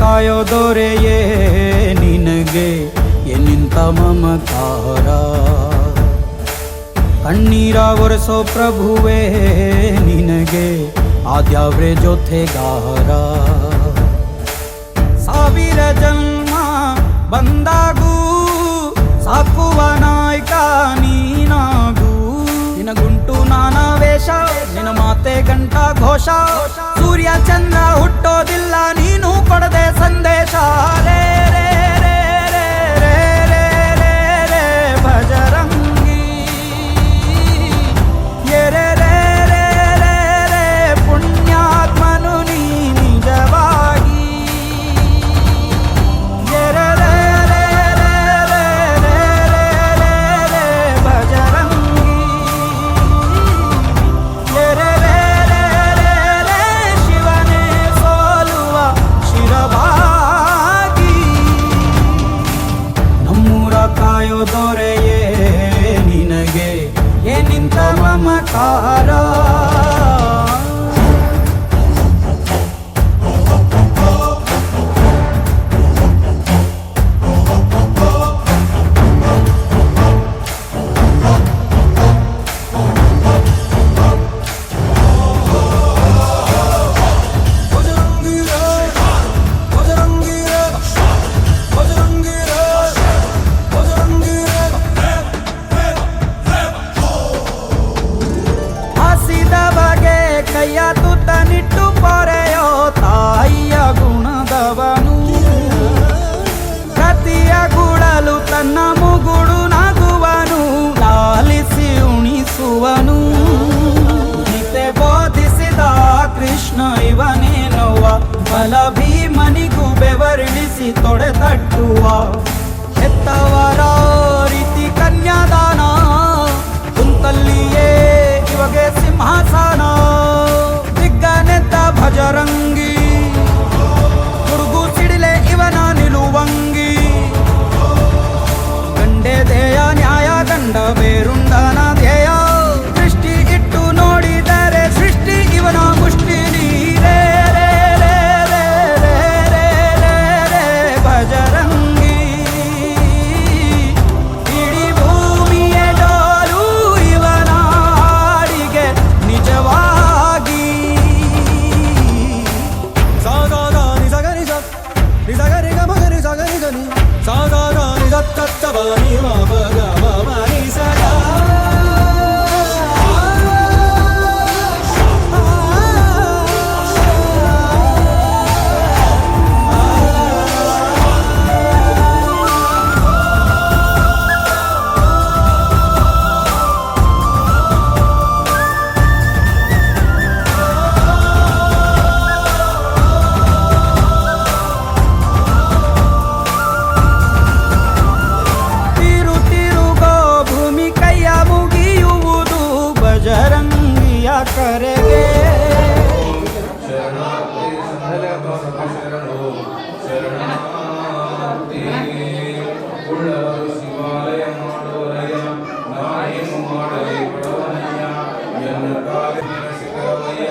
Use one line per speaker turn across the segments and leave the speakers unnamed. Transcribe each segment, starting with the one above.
ಕಾಯೋ ದೊರೆಯೇ ನಿನಗೆ ಎನ್ನಿಂತ ಮಮಕಾರ, ಕಣ್ಣೀರ ಒರೆಸೋ ಪ್ರಭುವೇ ನಿನಗೆ ಆದ್ಯಾವ್ರೆ ಜೊತೆಗಾರ. ಸಾವಿರ ಜನ್ಮ ಬಂದಾಗೂ ಸಾಕುವ ನಾಯಕ ನೀನಾಗೂ, ನಿನಗುಂಟು ನಾನಾ ವೇಷ ನಿನ್ನ ಮಾತೆ ಗಂಟ ಘೋಷ, ಸೂರ್ಯ ಚಂದ್ರ ಹುಟ್ಟೋದಿಲ್ಲ ನೀನು ಕೊಡದೆ ಸಂದೇಶ. ರೇ ರೇ ರೇ ರೇ ರೇ ರೇ ರೇ ರೇ ಭಜರಂಗಿ, ರೇ ರೇ ರೇ ರೇ ರೇ ಪುಣ್ಯಾತ್ಮನು ನೀ ನಿಜವಾಗಿ. ರೇ ರೇ ರೇ ರೇ ರೇ ರೇ ರೇ ರೇ ರೇ ಭಜರಂಗಿ, ರೇ ರೇ ರೇ ರೇ ರೇ ರೇ ಶಿವನೇ ಸೋಲುವ ಶಿರವಾಗಿ. ನಮ್ಮೂರ ಕಾಯೋ ದೊರೆಯೇ ನಿನಗೆ ಏನಿಂತ ಮಮಕಾರ. ಕೈಯ ತುತ್ತ ನಿಟ್ಟು ಪೊರೆಯೋ ತಾಯಿಯ ಗುಣದವನು, ಕತಿಯ ಗುಡಲು ತನ್ನ ಮುಗುಡು ನಗುವನು, ಲಾಲಿಸಿ ಉಣಿಸುವನು. ಗೀತೆ ಬೋಧಿಸಿದ ಕೃಷ್ಣ ಇವನೇನೋವ, ಬಲ ಭೀಮನಿಗೂ ಬೆವರಿಳಿಸಿ ತೊಡೆ ತಟ್ಟುವ. ಹೆತ್ತವರ ರೀತಿ ಕನ್ಯಾದಾನ, ಕುಂತಲ್ಲಿಯೇ ಇವಾಗೆ ಸಿಂಹಾಸನ. ದಿಗ್ಗನೆದ್ದ ಭಜರಂಗಿ, ಹುಡುಗು ಸಿಡಿಲೆ ಇವನ ನಿಲುವಂಗಿ. ಗಂಡೆ ಧ್ಯೇಯ ನ್ಯಾಯ ಗಂಡ ಬೇರುಂಡನ ಧ್ಯೇಯ, ದೃಷ್ಟಿ ಇಟ್ಟು ನೋಡಿದರೆ ಸೃಷ್ಟಿ ಇವನ ಮುಷ್ಟಿ. ರೇ ರೇ ರೇ ರೇ ರೇ ರೇ ರೇ ರೇ ಭಜರಂಗಿ, ಇಡೀ ಭೂಮಿಯ ಡೋಲು ಇವನ ಹಾಡಿಗೆ ನಿಜವಾಗಿ.
ಸಾಗಾದ ನಿಜಗರಿ ನಿಜಗರಿ ಗಮಗರಿ ಸಗರಿ ಗನಿ, ಸಾಗಾದ ನಿಜ ತತ್ತಬನಿ ಮಗ ಮನಿ ಸಗಾ.
ಭಜರಂಗಿಯ ಕರೆಗೆ
ಶಿವಾಲಯ ಮಾಡೋರಯ್ಯ, ನಾನೇನು ಮಾಡಲಿ ಬಡವನಯ್ಯ, ಎನ್ನ ಕಾಲಿನ ಶಿಖರವಯ್ಯ,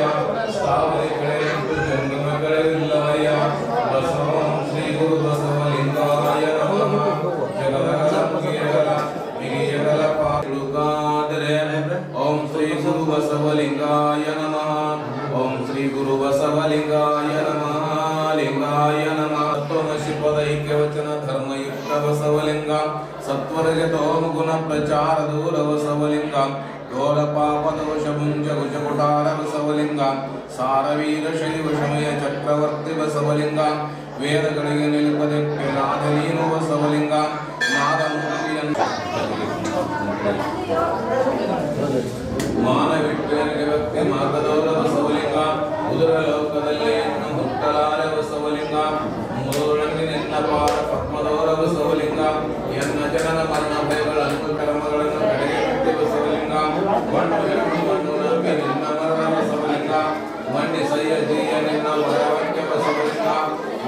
ಸ್ಥಾವರಿ ಕಳೆಯಿಟ್ಟು ಜಂಗಮಗಳಿಲ್ಲವಯ್ಯ. ಬಸವಂ ಶ್ರೀ ಗುರು ಬಸವಲಿಂಗಾಯ ನಮಃ. ಜಗದಗಲ ಮುಗಿಯಗಲ ಮಿಗಿಯಗಲ ಪಾಲುಗಾದರೆ ಓಂ ಶ್ರೀ ಗುರು ಬಸವಲಿಂಗಾಯ ನಮಃ. ಓಂ ಶ್ರೀ ಗುರು ಬಸವಲಿಂಗಾಯ ನಮಃ. ಲಿಂಗಾಯ ನಮಃ. ತತ್ವಮಸಿ ಪದೈಕ್ಯವಚನ ಧರ್ಮಯುಕ್ತ ಬಸವಲಿಂಗ, ಸತ್ವರಜತೋಮ ಗುಣ ಪ್ರಚಾರ ದೂರ ಬಸವಲಿಂಗ, ಘೋರ ಪಾಪ ದೋಷ ಭುಂಜ ಕುಟಾರ ಬಸವಲಿಂಗ, ಸಾರವೀರ ಶೈವ ಶಮಯ ಚಕ್ರವರ್ತಿ ಬಸವಲಿಂಗ, ವೇದಗಳಿಗೆ ನಿಲುಪದಕ್ಕೆ ನಾದ ನೀನು ಬಸವಲಿಂಗ, ನಾದ ಮುಕ್ತಿಯನ್ನು ಮಾನವಿಟ್ಟರಿಗೆ ವ್ಯಕ್ತಿ ಮಾರ್ಗದೌರ ಬಸವಲಿಂಗ, ಉದುರ ಲೋಕದಲ್ಲಿ ಹುಟ್ಟಲಾರ ಬಸವಲಿಂಗ, ಮುರುಳಂಗಿ ನಿನ್ನ ಪಾದ ಪದ್ಮದೌರ ಬಸವಲಿಂಗ, ಎನ್ನ ಜನನ ಮರಣ ಭಯಗಳನ್ನು ಕರ್ಮಗಳನ್ನು ಕಡೆಗೆ ಕಟ್ಟಿ ಬಸವಲಿಂಗ, ಮಣ್ಣು ನಂಬಿ ನಿನ್ನ ಮರಣ ಬಸವಲಿಂಗ, ಮಣ್ಣಿ ಸಯ್ಯ ಜೀಯ ನಿನ್ನ ಮರವಕ್ಕೆ ಬಸವಲಿಂಗ,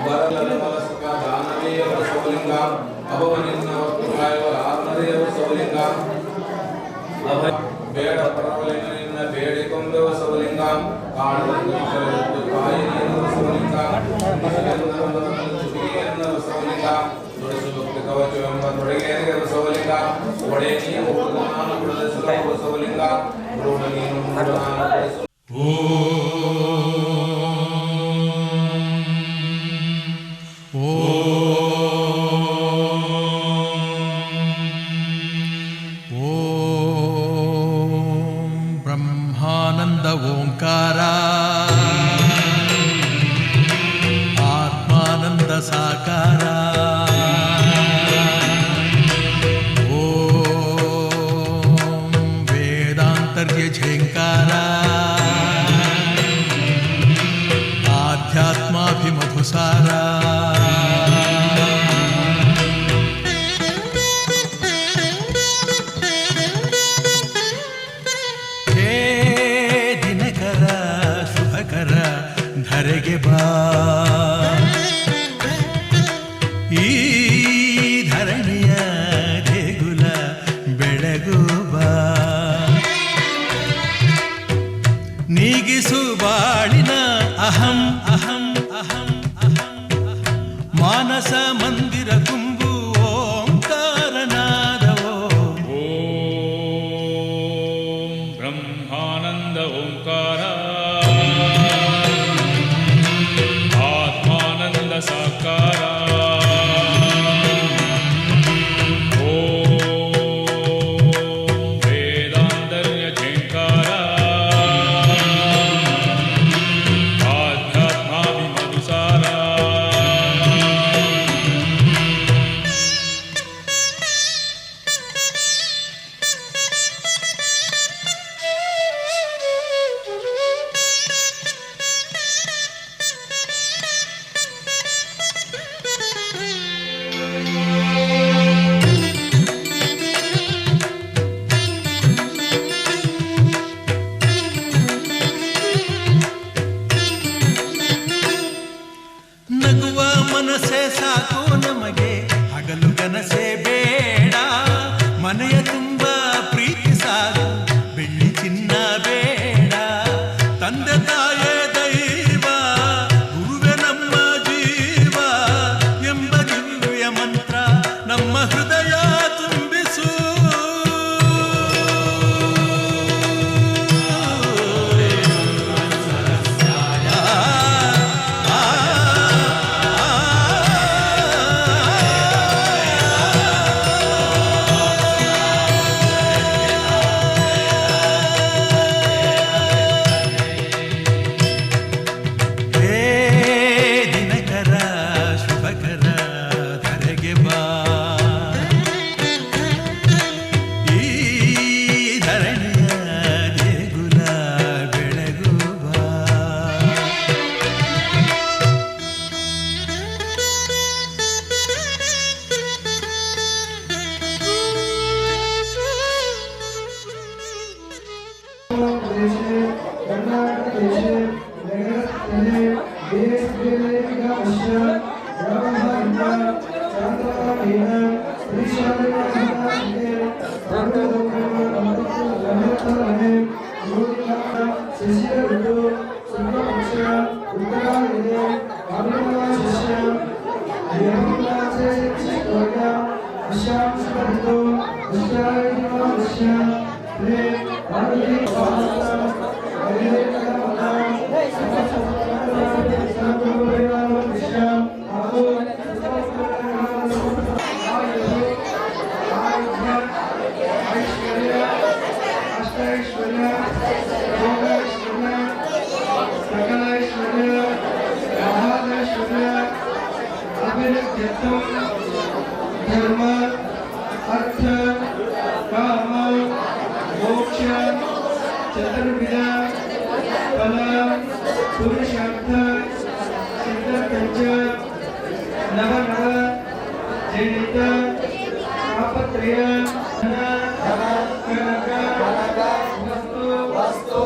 ಬರಲದ ಮನಸ್ಕ ದಾನವೀಯ ಬಸವಲಿಂಗ, ಅಭವ ನಿನ್ನ ಹೊತ್ತು ಕಾಯುವ ಆತ್ಮದೇವ ಬಸವಲಿಂಗ, ಬೇಡ ಪರವಲಿಂಗ ನಿನ್ನ ಬೇಡಿಕೊಂಡ ಬಸವಲಿಂಗ, ಕಾಣದ ಕಾಯಿ ನೀನು ಬಸವಲಿಂಗ, ನುಡಿಸು ಭಕ್ತಿ ಕವಚವೆಂಬ ತೊಡಗೇರಿಗೆ ಬಸವಲಿಂಗ ಒಡೆ ನೀನು ನಾನು ಪ್ರದರ್ಶಿಸುವ ಬಸವಲಿಂಗ ಗುರುಡ ನೀನು ನಾನು ಪ್ರದರ್ಶಿಸುವ
ಬ್ರಹ್ಮಾನಂದ ಓಂಕಾರ ಆತ್ಮಾನಂದ ಸಾಕಾರ ಓಂ ವೇದಾಂತರ್ಯ ಝೇಂಕಾರ ಆಧ್ಯಾತ್ಮಾಭಿಮಧುಸಾರ ಧರೆಗೆ ಬಾ ಈ ಧರಣಿಯ ದೇಗುಲ ಬೆಳಗು ಬಾ ನೀಗಿಸು ಬಾಳಿನ ಅಹಂ ಅಹಂ ಅಹಂ ಅಹಂ ಮಾನಸ ಮಂದಿರ ತುಂಬು ಓಂಕಾರನಾದವೋ
ಓಂ ಬ್ರಹ್ಮಾನಂದ ಓಂಕಾರ ಸಾಕಾರ ಓಂ ವೇದಾಂತರ್ಯ ಝೇಂಕಾರ ಆಧ್ಯಾತ್ಮಾಭಿಮಧುಸಾರ
ನಗುವ ಮನಸ್ಸೇ ಸಾಕು ನಮಗೆ ಹಗಲು ಕನಸೇ ಬೇಡ ಮನೆಯ ತುಂಬ ಪ್ರೀತಿ ಸಾಕು ಬೆಳ್ಳಿ ಚಿನ್ನ ಬೇಡ ತಂದೆ ತಾಯೇ ದೈವ ಗುರುವೆ ನಮ್ಮ ಜೀವ ಎಂಬ ದಿವ್ಯ ಮಂತ್ರ ನಮ್ಮ ಹೃದಯ ತುಂಬಿಸು
धर्म अर्थ काम मोक्ष चतुर्विध फल पुरुषार्थ सिद्धपंच नवनव जनित तापत्रय वस्तु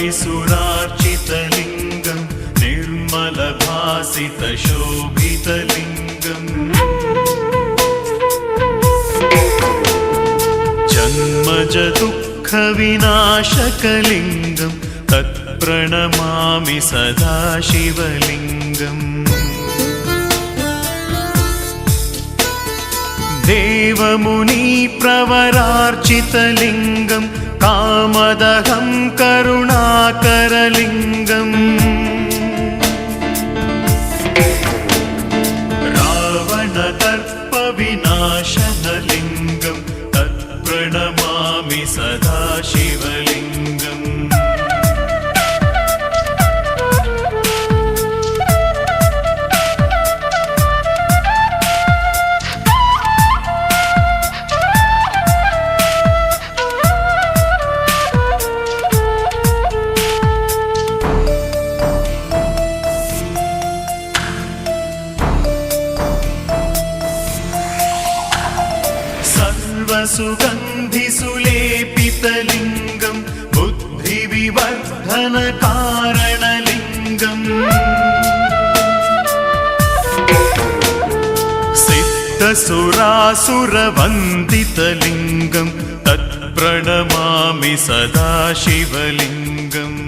त्रिसुरार्चितलिङ्गं निर्मलभासितशोभितलिङ्गम् जन्मज दुःखविनाशकलिङ्गं तत्प्रणमामि सदा शिवलिङ्गम् देवमुनिप्रवरार्चितलिङ्गं कामदहं करुणाकरलिङ्गम् रावणदर्पविनाशनलिङ्गं तत्प्रणमामि सदा शिवलिङ्गम् सर्वसुगन्धिसुलेपितलिङ्गं बुद्धिविवर्धनकारणलिङ्गम् सिद्धसुरासुरवन्दितलिङ्गं तत्प्रणमामि सदा शिवलिङ्गम्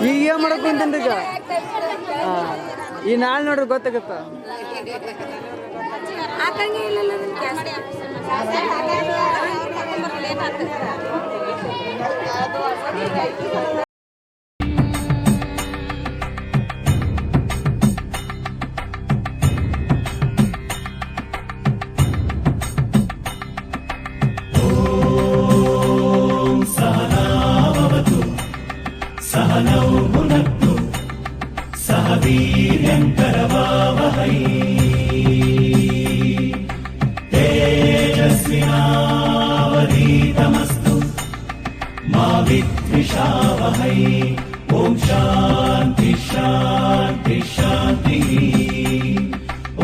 ಈಗ ಏನ್ ಮಾಡಕ್ ಕುಂತೇನ್ರಿ ಈಗ ಈ ನಾಳೆ ನೋಡ್ರಿ ಗೊತ್ತಾಗತ್ತ.
सहनौ भुनक्तु सह वीर्यं करवावहै तेजस्विनावधीतमस्तु मा विद्विषावहै ॐ शान्ति शान्ति शान्तिः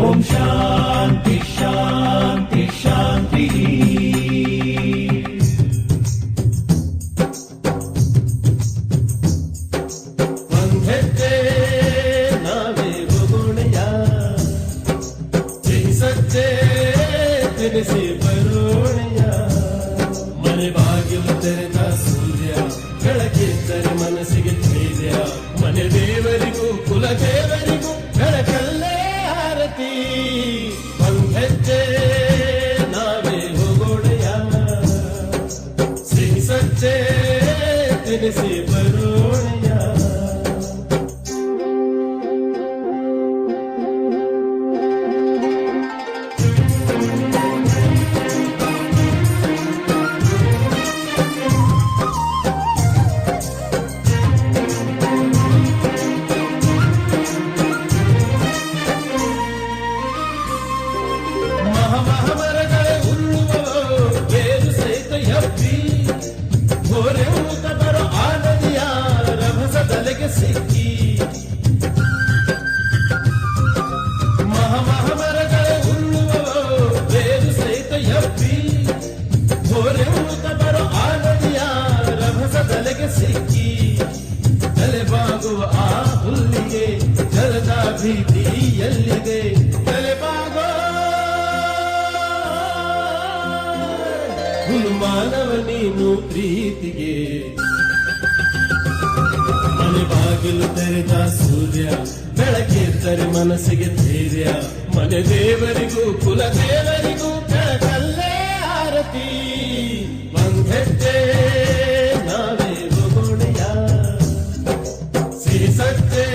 ॐ शान्ति शान्ति शान्तिः
से बरोणया मने भाग्यಲು ತೆರೆದ ಸೂರ್ಯ ಬೆಳಕಿದ್ದರೆ ಮನಸ್ಸಿಗೆ ಧೈರ್ಯ ಮನೆ ದೇವರಿಗೂ ಕುಲ ದೇವರಿಗೂ ಬೆಳಕಲ್ಲೇ ಆರತಿ ಬಂಧೆಜ್ಜೆ ನಾವೇ ಹೋಗೋಣಯ ಸಿಹಿ ಸಜ್ಜೆ ತಿನಿಸಿ ಬರೋಣಯ. ಸಿಕ್ಕಿ ಮಹಾಮರಗಳ ಉರುಳುವವೋ ಬೇರು ಸಹಿತ ಎಬ್ಬಿ ಘೋರೆ ಊತ ಬರೋ ಆನದಿಯ ರಭಸದಲೆಗೆ ಸಿಕ್ಕಿ ತಲೆಬಾಗುವ ಆ ಹುಲ್ಲಿಗೆ ಜಲದ ಭೀತಿ ಎಲ್ಲಿದೆ ತಲೆಬಾಗೋ ಹುಲು ಮಾನವ ನೀನು ಪ್ರೀತಿಗೆ ಮನೆ ಬಾಗಿಲು ತೆರೆದ ಸೂರ್ಯ ಬೆಳಕಿದ್ದರೆ ಮನಸ್ಸಿಗೆ ಧೈರ್ಯ ಮನೆ ದೇವರಿಗೂ ಕುಲ ದೇವರಿಗೂ ಬೆಳಕಲ್ಲೇ ಆರತಿ ಒಂದೆಜ್ಜೆ ನಾವೇ ಹೋಗೋಣೆಯ ಸಿಹಿ ಸಜ್ಜೆ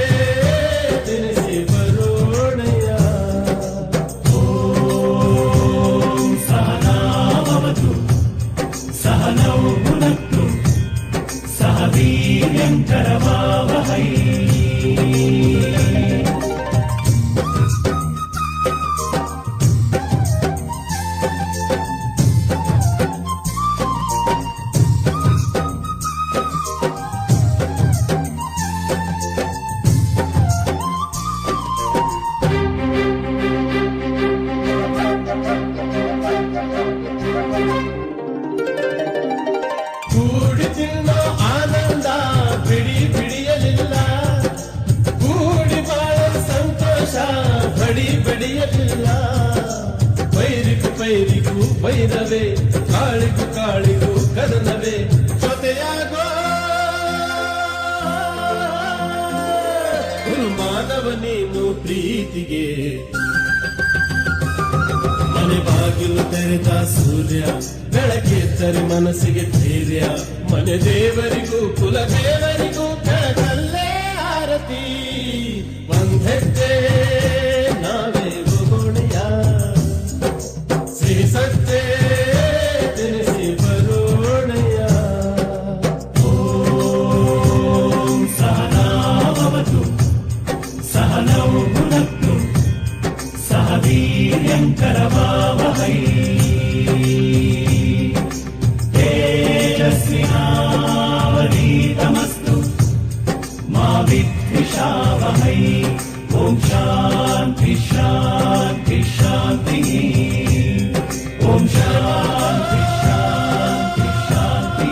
ತಿನಿಸಿ ಬರೋಣೆಯ. ಓಂ ಸಹನಾಭವತು ಸಹನೌ ಭುನಕ್ತು ಸಹ वीर्यं करवावहै ಕೂಡಿ ತಿನ್ನೋ ಆನಂದ ಬಿಡಿ ಬಿಡಿಯಲಿಲ್ಲ ಕೂಡಿ ಬಾಳೋ ಸಂತೋಷ ಬಡಿ ಬಡಿಯಲಿಲ್ಲ ಪೈರಿಗೂ ಪೈರಿಗೂ ವೈರವೇ ಕಾಳಿಗೂ ಕಾಳಿಗೂ ಕದನವೇ ಜೊತೆಯಾಗೋ ಮಾನವ ನೀನು ಪ್ರೀತಿಗೆ ಮನೆ ಬಾಗಿಲು ತೆರೆದ ಸೂರ್ಯ ಬೆಳಕಿದ್ದರೆ ಮನಸ್ಸಿಗೆ ಧೈರ್ಯ ಮನೆ ದೇವರಿಗೂ ಕುಲ ದೇವರಿಗೂ ಬೆಳಕಲ್ಲೇ ಆರತಿ ಒಂದೆಜ್ಜೆ ನಾವೇ ಹೋಗೋಣೆಯ ಸಿಹಿ ಸಜ್ಜೆ ತಿನಿಸಿ ಬರೋಣೆಯ. ಓಂ ಸಹನಾಭವತು ಸಹನೌ ಭುನಕ್ತು ಸಹ वीर्यं
है ओम शांति शांति शांति ओम शांति शांति शांति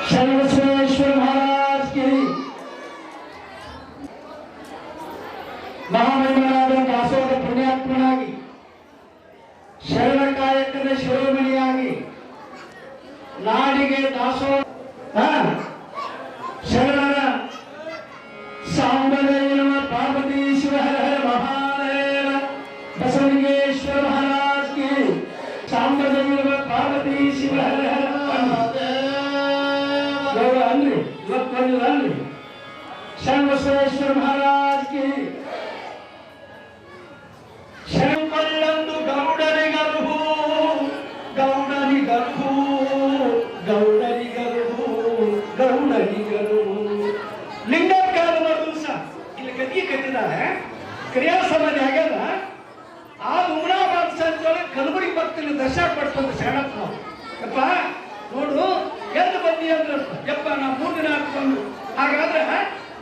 शरणबसवेश्वर महाराज की ಮಹಾಮಹಿಮನಾದ ದಾಸೋಹ ಪುಣ್ಯಾತ್ಮನಾಗಿ ಶರಣ ಕಾಯಕದ ಶಿರೋಮಣಿಯಾಗಿ ನಾಡಿಗೆ ದಾಸೋಹ ಶರಣರ ಸಾಂಬದೇವ ಪಾರ್ವತಿ ಶಿವ ಹರ ಹರ ಮಹಾದೇವ ಬಸವಲಿಂಗೇಶ್ವರ ಮಹಾರಾಜ್ की ಸಾಂಬದೇವ ಪಾರ್ವತಿ ಶಿವ ಹರ ಹರ ಮಹಾದೇವ ಅನ್ರಿ ಇವತ್ತು ಅನ್ರಿ ಶರಣಬಸವೇಶ್ವರ ಮಹಾರಾಜ್ की ಶರಣಕೊಳ್ಳೊಂದು ಗೌಡರಿಗರುಹು ಗೌಡರಿಗರುಹು ಗೌಡರಿಗರುಹು ಗೌಡರಿಗರುಹು ಲಿಂಗಕಾಲ ದಿವಸ ಇಲ್ಲಿ ಗದಿ ಕಟ್ಟಿದ್ದಾರೆ ಕ್ರಿಯಾ ಸಮಾಧಿ ಆಗ್ಯದ ಆ ಉಮ್ರಾಬಾದ್ ಸಂಜೆ ಕಲಬುರಗಿ ಭಕ್ತರಿಗೆ ದರ್ಶನ ಪಡ್ಕೊಂಡು ಶರಣಪ್ಪ ಯಪ್ಪ ನೋಡು ಎಲ್ಲಿ ಬಂದಿ ಅಂದ್ರೆ ಯಪ್ಪ ನಾ 3 ದಿನ ಹಾಕೊಂಡು ಹಾಗಾದ್ರೆ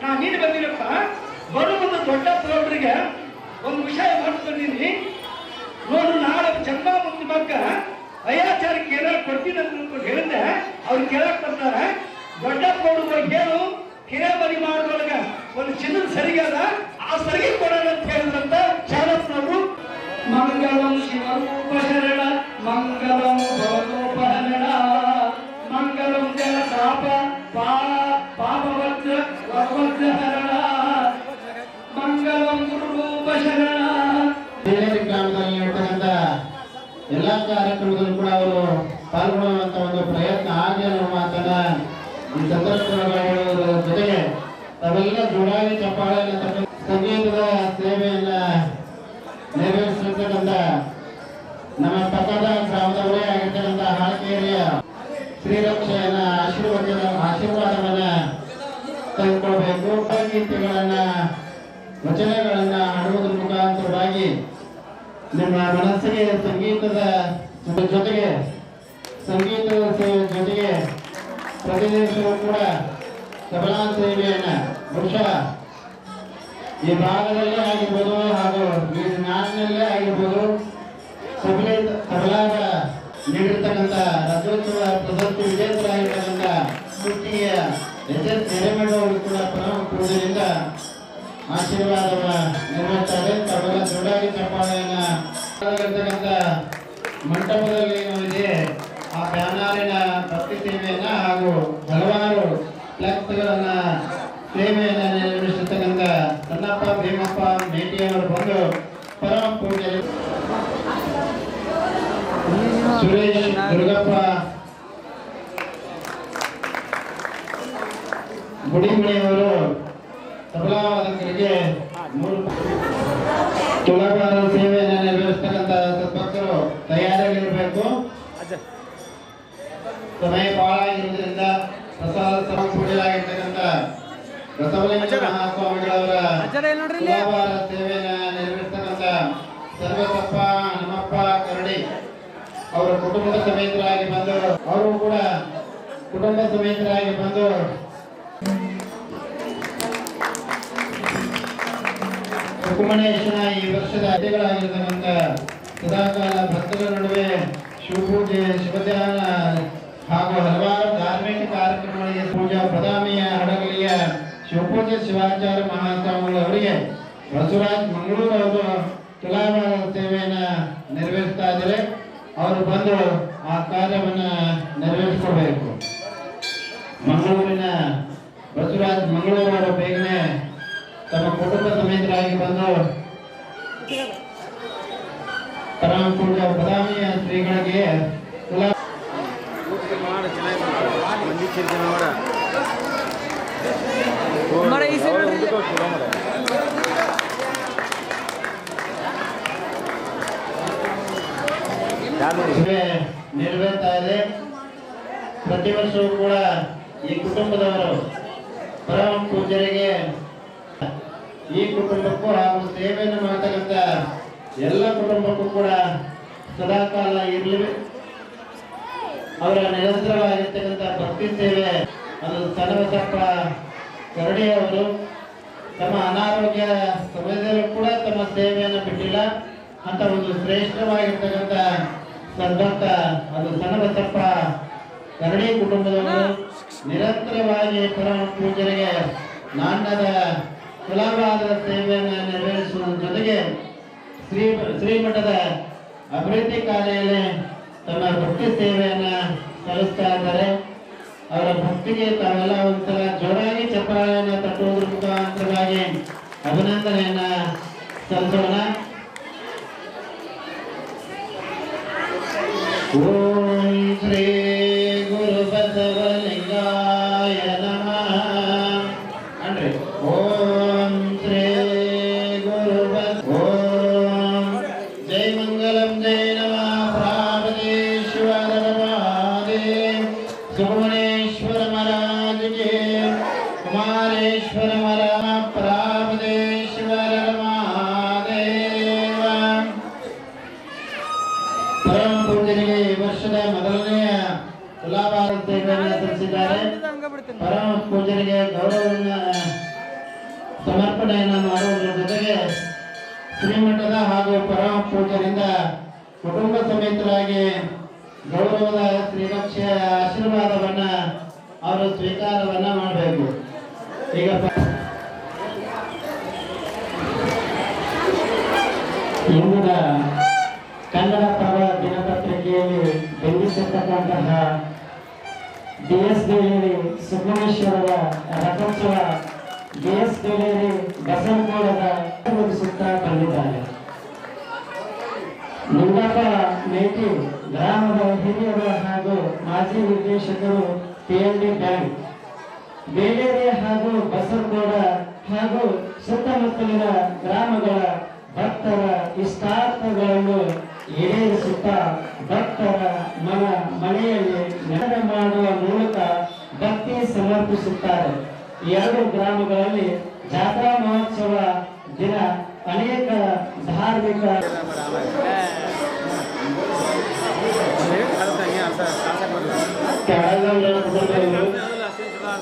ನಾ ನೀನು ಬಂದಿರಪ್ಪ ಬರುವುದು ದೊಡ್ಡ ಗೌಡರಿಗೆ ಒಂದು ವಿಷಯ ಮಾಡ್ಕೊಂಡಿನಿ ನೋಡು ನಾಳೆ ಜನ್ಮ ಮುಂದೆ ಮಕ್ಕ ಅಯ್ಯಾಚಾರಕ್ಕೆ ಏನಾರು ಕೊಡ್ತೀನಿ ಅಂತ ಹೇಳಿದ್ದೆ ಅವ್ರು ಕೇಳಕ್ ಬರ್ತಾರೆ ದೊಡ್ಡ ಗೌಡ ಹೇಳು ಹಿರೇಮರಿ ಮಾಡೋಳಗ ಒಂದು ಚಿನ್ನದ ಸರಿಗೆ ಅದ ಆ ಸರಿಗೆ ಕೊಡೋಣ ಅಂತ ಹೇಳಿದ್ರಂತ ಶಾರಪ್ಪನವರು ಮಂಗಲಂ ಶಿವರೂಪ ಶರಣ ಮಂಗಲಂ ಭವರೂಪ ಹರಣ ಮಂಗಲಂ ಜನ ತಾಪ ಪಾಪವಜ್ರ ವಜ್ರ ಹರಣ ಮಂಗಲಂ ಗುರುರೂಪ ಶರಣ.
ಬೇರೆ ಗ್ರಾಮದಲ್ಲಿ ಇರ್ತಕ್ಕಂಥ ಎಲ್ಲಾ ಕಾರ್ಯಕ್ರಮದಲ್ಲೂ ಕೂಡ ಅವರು ಪಾಲ್ಗೊಳ್ಳುವಂತ ಒಂದು ಪ್ರಯತ್ನ ಆಗಿ ಅನ್ನುವ ಮಾತನ್ನ ಈ ಸಂದರ್ಭಗಳ ಜೊತೆಗೆ ತಾವೆಲ್ಲ ಜೋಡಾಗಿ ಚಪ್ಪಾಳೆ ಸಂಗೀತದ ಸೇವೆಯನ್ನ ನೆರವೇರಿಸಿರ್ತಕ್ಕಂಥ ನಮ್ಮ ಪಕ್ಕದ ಗ್ರಾಮದವರೇ ಆಗಿರ್ತಕ್ಕಂಥ ಹಾಳಕೇರಿಯ ಶ್ರೀರಕ್ಷೆಯನ್ನ ಆಶೀರ್ವಾದವನ್ನ ತೆಗೆದುಕೊಳ್ಬೇಕು. ಗೀತೆಗಳನ್ನ ವಚನಗಳನ್ನ ಹಾಡುವುದರ ಮುಖಾಂತರವಾಗಿ ನಿಮ್ಮ ಮನಸ್ಸಿಗೆ ಸಂಗೀತದ ಜೊತೆಗೆ ಪ್ರತಿನಿಧಿಸುವ ಕೂಡ ತಬಲಾ ಸೇವೆಯನ್ನ ಬಹುಶಃ ಈ ಭಾಗದಲ್ಲೇ ಆಗಿರ್ಬೋದು ಹಾಗೂ ಈ ನಾಡಿನಲ್ಲೇ ಆಗಿರ್ಬೋದು ತಬಲಾಗ ನೀಡಿರ್ತಕ್ಕಂಥ ರಾಜ್ಯೋತ್ಸವ ಪ್ರಶಸ್ತಿ ವಿಜೇತರಾಗಿರ್ತಕ್ಕಂಥ ಕುಟ್ಟಿಗೆಯ ಹಿರೇಮಠವರು ಕೂಡ ಪರಮ ಪೂಜೆಯಿಂದ ಆಶೀರ್ವಾದವ ನಿರ್ವಹಿಸ್ತಾರೆ. ತಾವೆಲ್ಲ ಜೋಡಾಗಿ ಚಪ್ಪಾಳೆಯನ್ನ ಮಂಟಪದಲ್ಲಿ ಏನಿದೆ ಆ ಬ್ಯಾನರಿನ ಭಕ್ತಿ ಸೇವೆಯನ್ನ ಹಾಗೂ ಹಲವಾರು ಫ್ಲೆಕ್ಸ್ಗಳನ್ನ ಸೇವೆಯನ್ನ ನಿರ್ವಹಿಸಿರ್ತಕ್ಕಂಥ ಸಣ್ಣಪ್ಪ ಭೀಮಪ್ಪ ಮೇಟಿಯವರು ಬಂದು ಪರಮ ಪೂಜೆ ಸುರೇಶ್ ದುರ್ಗಪ್ಪ ಗುಡಿಮಣಿಯವರು ತಬಲಾವಾದಕರಿಗೆ 3 ತುಲಾಭಾರ ಸೇವೆಯನ್ನು ನಿರ್ವಹಿಸ್ತಕ್ಕಂಥ ಸದ್ಭಕ್ತರು ತಯಾರಿಯಲ್ಲಿರಬೇಕು. ಸಮಯ ಬಹಳ ಆಗಿರುವುದರಿಂದ ಪ್ರಸಾದ ಪೂಜೆಯಾಗಿರ್ತಕ್ಕಂಥ ಬಸವಲಿಂಗ ಮಹಾಸ್ವಾಮಿಗಳವರ ತುಲಾಭಾರ ಸೇವೆಯನ್ನು ನಿರ್ವಹಿಸ್ತಕ್ಕಂಥ ಸರ್ವಸಪ್ಪ ಹನುಮಪ್ಪ ಕರಡಿ ಅವರ ಕುಟುಂಬ ಸಮೇತರಾಗಿ ಬಂದು ಅವರು ಕೂಡ ಕುಟುಂಬ ಸಮೇತರಾಗಿ ಬಂದು ಸುಕುಮಣೇಶನ ಈ ವರ್ಷದ ಅತಿಥಿಗಳಾಗಿರ್ತಕ್ಕಂಥ ಸದಾಕಾಲ ಭಕ್ತರ ನಡುವೆ ಶಿವಪೂಜೆ ಶಿವಧ್ಯಾನ ಹಾಗೂ ಹಲವಾರು ಧಾರ್ಮಿಕ ಕಾರ್ಯಕ್ರಮಗಳಿಗೆ ಪೂಜಾ ಪ್ರಧಾಮಿಯ ಹಡಗಲಿಯ ಶಿವಪೂಜೆ ಶಿವಾಚಾರ್ಯ ಮಹಾಸ್ವಾಮಿಗಳವರಿಗೆ ಬಸವರಾಜ್ ಮಂಗಳೂರು ಅವರು ತುಲಾಭಾರ ಸೇವೆಯನ್ನ ನೆರವೇರಿಸ್ತಾ ಇದ್ದಾರೆ. ಅವರು ಬಂದು ಆ ಕಾರ್ಯವನ್ನ ನೆರವೇರಿಸಿಕೊಳ್ಬೇಕು. ಮಂಗಳೂರಿನ ಬಸವರಾಜ್ ಮಂಗಳೂರು ಅವರು ಬೇಗನೆ ತಮ್ಮ ಕುಟುಂಬ ಸಮೇತರಾಗಿ ಬಂದು ಪರಮ ಪೂಜಾ ಪ್ರಧಾನಿಯ ಶ್ರೀಗಳಿಗೆ ನೆರವೇರ್ತಾ ಇದೆ. ಪ್ರತಿ ವರ್ಷವೂ ಕೂಡ ಈ ಕುಟುಂಬದವರು ಪರಮ ಪೂಜರಿಗೆ ಈ ಕುಟುಂಬಕ್ಕೂ ಹಾಗೂ ಸೇವೆಯನ್ನು ಮಾಡತಕ್ಕಂಥ ಎಲ್ಲ ಕುಟುಂಬಕ್ಕೂ ಕೂಡ ಸದಾಕಾಲ ಇರಲಿ. ಅವರ ನಿರಂತರವಾಗಿರ್ತಕ್ಕಂಥ ಭಕ್ತಿ ಸೇವೆ ಅದು ಸಣ್ಣಬಸಪ್ಪ ಕರಡಿಯವರು ತಮ್ಮ ಅನಾರೋಗ್ಯ ಸಮಯದಲ್ಲೂ ಕೂಡ ತಮ್ಮ ಸೇವೆಯನ್ನು ಬಿಟ್ಟಿಲ್ಲ. ಅಂತ ಒಂದು ಶ್ರೇಷ್ಠವಾಗಿರ್ತಕ್ಕಂಥ ಸದ್ಭಕ್ತ ಅದು ಸಣ್ಣಬಸಪ್ಪ ಕರಡಿ ಕುಟುಂಬದವರು ನಾಣ್ಯದ ಸುಲಭವಾದ ಸೇವೆಯನ್ನು ನೆರವೇರಿಸುವ ಜೊತೆಗೆ ಶ್ರೀಮಠದ ಅಭಿವೃದ್ಧಿ ಕಾರ್ಯದಲ್ಲಿ ತಮ್ಮ ಭಕ್ತಿ ಸೇವೆಯನ್ನು ಸಲ್ಲಿಸ್ತಾ ಇದ್ದಾರೆ. ಅವರ ಭಕ್ತಿಗೆ ತಾವೆಲ್ಲ ಒಂದ್ಸಲ ಜೋರಾಗಿ ಚಪ್ಪಾಳೆಯನ್ನು ತಟ್ಟುವುದರ ಮುಖಾಂತರವಾಗಿ ಅಭಿನಂದನೆಯನ್ನ ಸಲ್ಲಿಸೋಣ. ಓಂ ಶ್ರೀ ಗುರು ಬಸವಲಿಂಗಾಯ ನಮಃ ಅನ್ರಿ. ಓಂ ಶ್ರೀ ಗುರು ಓಂ ಜೈ ಮಂಗಲಂ ಜೈ ನಮಃ ಪ್ರಾಪದೇಶ್ವರ ಮಹಾದೇವ್ ಸುಬ್ರಹ್ಮಣ್ಯೇಶ್ವರ ಮಹಾರಾಜ್ ಕಿ ಕುಮಾರೇಶ್ವರ ಮಹಾರಾಜ ಪ್ರಾಪದೇಶ್ವರ ಮಹಾದೇವ. ಪರಮ ಪೂಜ್ಯರಿಗೆ ಈ ವರ್ಷದ ಮೊದಲನೆಯ ತುಲಾಭಾರ ಸೇವೆಯನ್ನು ಸಲ್ಲಿಸಿದ್ದಾರೆ. ಪರಮ ಪೂಜ್ಯರಿಗೆ ಗೌರವವನ್ನು ಸಮರ್ಪಣೆಯನ್ನು ಮಾಡುವುದರ ಜೊತೆಗೆ ಶ್ರೀಮಠದ ಹಾಗೂ ಪರಮ ಪೂಜ್ಯರಿಂದ ಕುಟುಂಬ ಸಮೇತರಾಗಿ ಗೌರವದ ಶ್ರೀರಕ್ಷೆಯ ಆಶೀರ್ವಾದವನ್ನ ಅವರು ಸ್ವೀಕಾರವನ್ನ ಮಾಡಬೇಕು. ಈಗ ಇಂದಿನ ಕನ್ನಡ ಪ್ರಭ ದಿನಪತ್ರಿಕೆಯಲ್ಲಿ ಬಿಂಬಿಸಿರ್ತಕ್ಕಂತಹ ಡಿ.ಎಸ್. ದೇಲೇರಿ ಸುಬ್ರಹ್ಮಣ್ಯೇಶ್ವರದ ರಥೋತ್ಸವ ಡಿ.ಎಸ್. ದೇಲೇರಿ ಬಸವನಗೌಡರ ಮುಗಿಸುತ್ತಾ ಬಂದಿದ್ದಾರೆ. ನಿಂಗಪ್ಪ ಮೇಟಿ ಗ್ರಾಮದ ಹಿರಿಯರು ಹಾಗೂ ಮಾಜಿ ನಿರ್ದೇಶಕರು PNB ಬ್ಯಾಂಕ್, ಬೇಲೇರಿ ಹಾಗೂ ಬಸವನಗೌಡ ಹಾಗೂ ಸುತ್ತಮುತ್ತಲಿನ ಗ್ರಾಮಗಳ ಭಕ್ತರ ಇಷ್ಟಾರ್ಥಗಳನ್ನು ಈಡೇರಿಸುತ್ತಾ ಭಕ್ತರ ಮನೆಯಲ್ಲಿ ನೆರವು ಮಾಡುವ ಮೂಲಕ ಭಕ್ತಿ ಸಮರ್ಪಿಸುತ್ತಾರೆ. ಎರಡು ಗ್ರಾಮಗಳಲ್ಲಿ ಜಾತ್ರಾ ಮಹೋತ್ಸವ ದಿನ ಅನೇಕ ಧಾರ್ಮಿಕ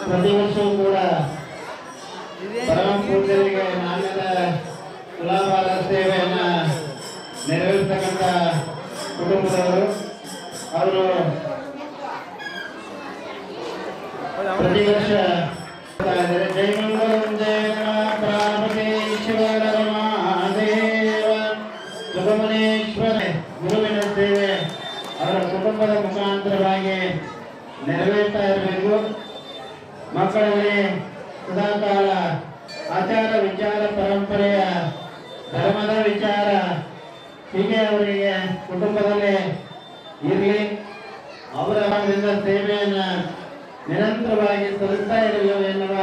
ಪ್ರತಿ ವರ್ಷವೂ ಕೂಡ ಪರಮ ಪೂಜ್ಯರಿಗೆ ನಾಣ್ಯದ ತುಲಾಭಾರ ಸೇವೆಯನ್ನ ನೆರವೇರಿಸತಕ್ಕಂಥ ಕುಟುಂಬದವರು. ಅವರು ಪ್ರತಿ ವರ್ಷ ಜೈ ಮಂಗಲಂ ಜಯ ಪ್ರಾಪದೇಶ್ವರ ಮಹಾದೇವ ಸುಬ್ರಹ್ಮಣ್ಯೇಶ್ವರ ಗುರುವಿನ ಸೇವೆ ಅವರ ಕುಟುಂಬದ ಮುಖಾಂತರವಾಗಿ ನೆರವೇರ್ತಾ ಇರಬೇಕು. ಮಕ್ಕಳಲ್ಲಿ ಸದಾಕಾಲ ಆಚಾರ ವಿಚಾರ ಪರಂಪರೆಯ ಧರ್ಮದ ವಿಚಾರ ಹೀಗೆ ಅವರಿಗೆ ಕುಟುಂಬದಲ್ಲಿ ಇರಲಿ. ಅವರ ಸೇವೆಯನ್ನ ನಿರಂತರವಾಗಿ ಸಲ್ಲಿಸ್ತಾ ಇರಲಿ ಎನ್ನುವ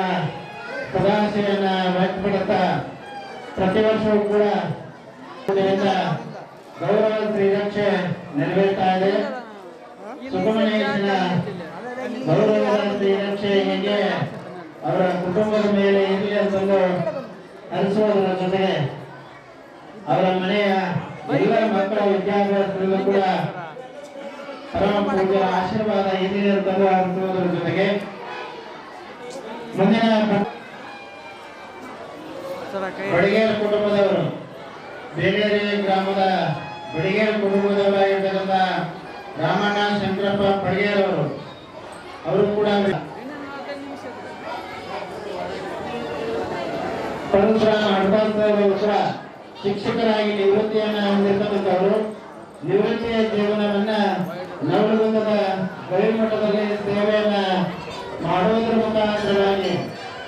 ಸದಾಶೆಯನ್ನ ವ್ಯಕ್ತಪಡುತ್ತಾ ಪ್ರತಿ ವರ್ಷವೂ ಕೂಡ ಗೌರವ ಶ್ರೀರಕ್ಷೆ ನೆರವೇರ್ತಾ ಇದೆ. ಸುಬ್ರಹ್ಮಣ್ಯೇಶನ ಗೌರವದ ಶ್ರೀರಕ್ಷೆ ಹೀಗೆ ಅವರ ಕುಟುಂಬದ ಮೇಲೆ ಇರಲಿ ಅಂತಂದು ಹರಿಸುವುದರ ಜೊತೆಗೆ ಅವರ ಮನೆಯ ಎಲ್ಲ ಮಕ್ಕಳ ವಿದ್ಯಾಭ್ಯಾಸದಲ್ಲೂ ಕೂಡ ಪರಮ ಪೂಜ್ಯರ ಆಶೀರ್ವಾದ ಇರಲಿ ಅಂತಂದು ಹರಿಸುವುದರ ಜೊತೆಗೆ ಮುಂದಿನ ಬಡಿಗೇರ ಕುಟುಂಬದವರು ಬೇಲೇರಿ ಗ್ರಾಮದ ಬಡಿಗೇರ ಕುಟುಂಬದವರಾಗಿರ್ತಕ್ಕಂಥ ರಾಮಣ್ಣ ಶಂಕರಪ್ಪ ಪಡಿಗೇರವರು ಅವರು ಕೂಡ ಪರಶುರಾಮ ಹಡಪಾಸರು ಕೂಡ ಶಿಕ್ಷಕರಾಗಿ ನಿವೃತ್ತಿಯನ್ನ ಹೊಂದಿರ್ತಕ್ಕಂಥವರು. ನಿವೃತ್ತಿಯ ಜೀವನವನ್ನ ನವಲಗುಂದದ ಗವಿಮಠದಲ್ಲಿ ಸೇವೆಯನ್ನ ಮಾಡುವುದರ ಮುಖಾಂತರವಾಗಿ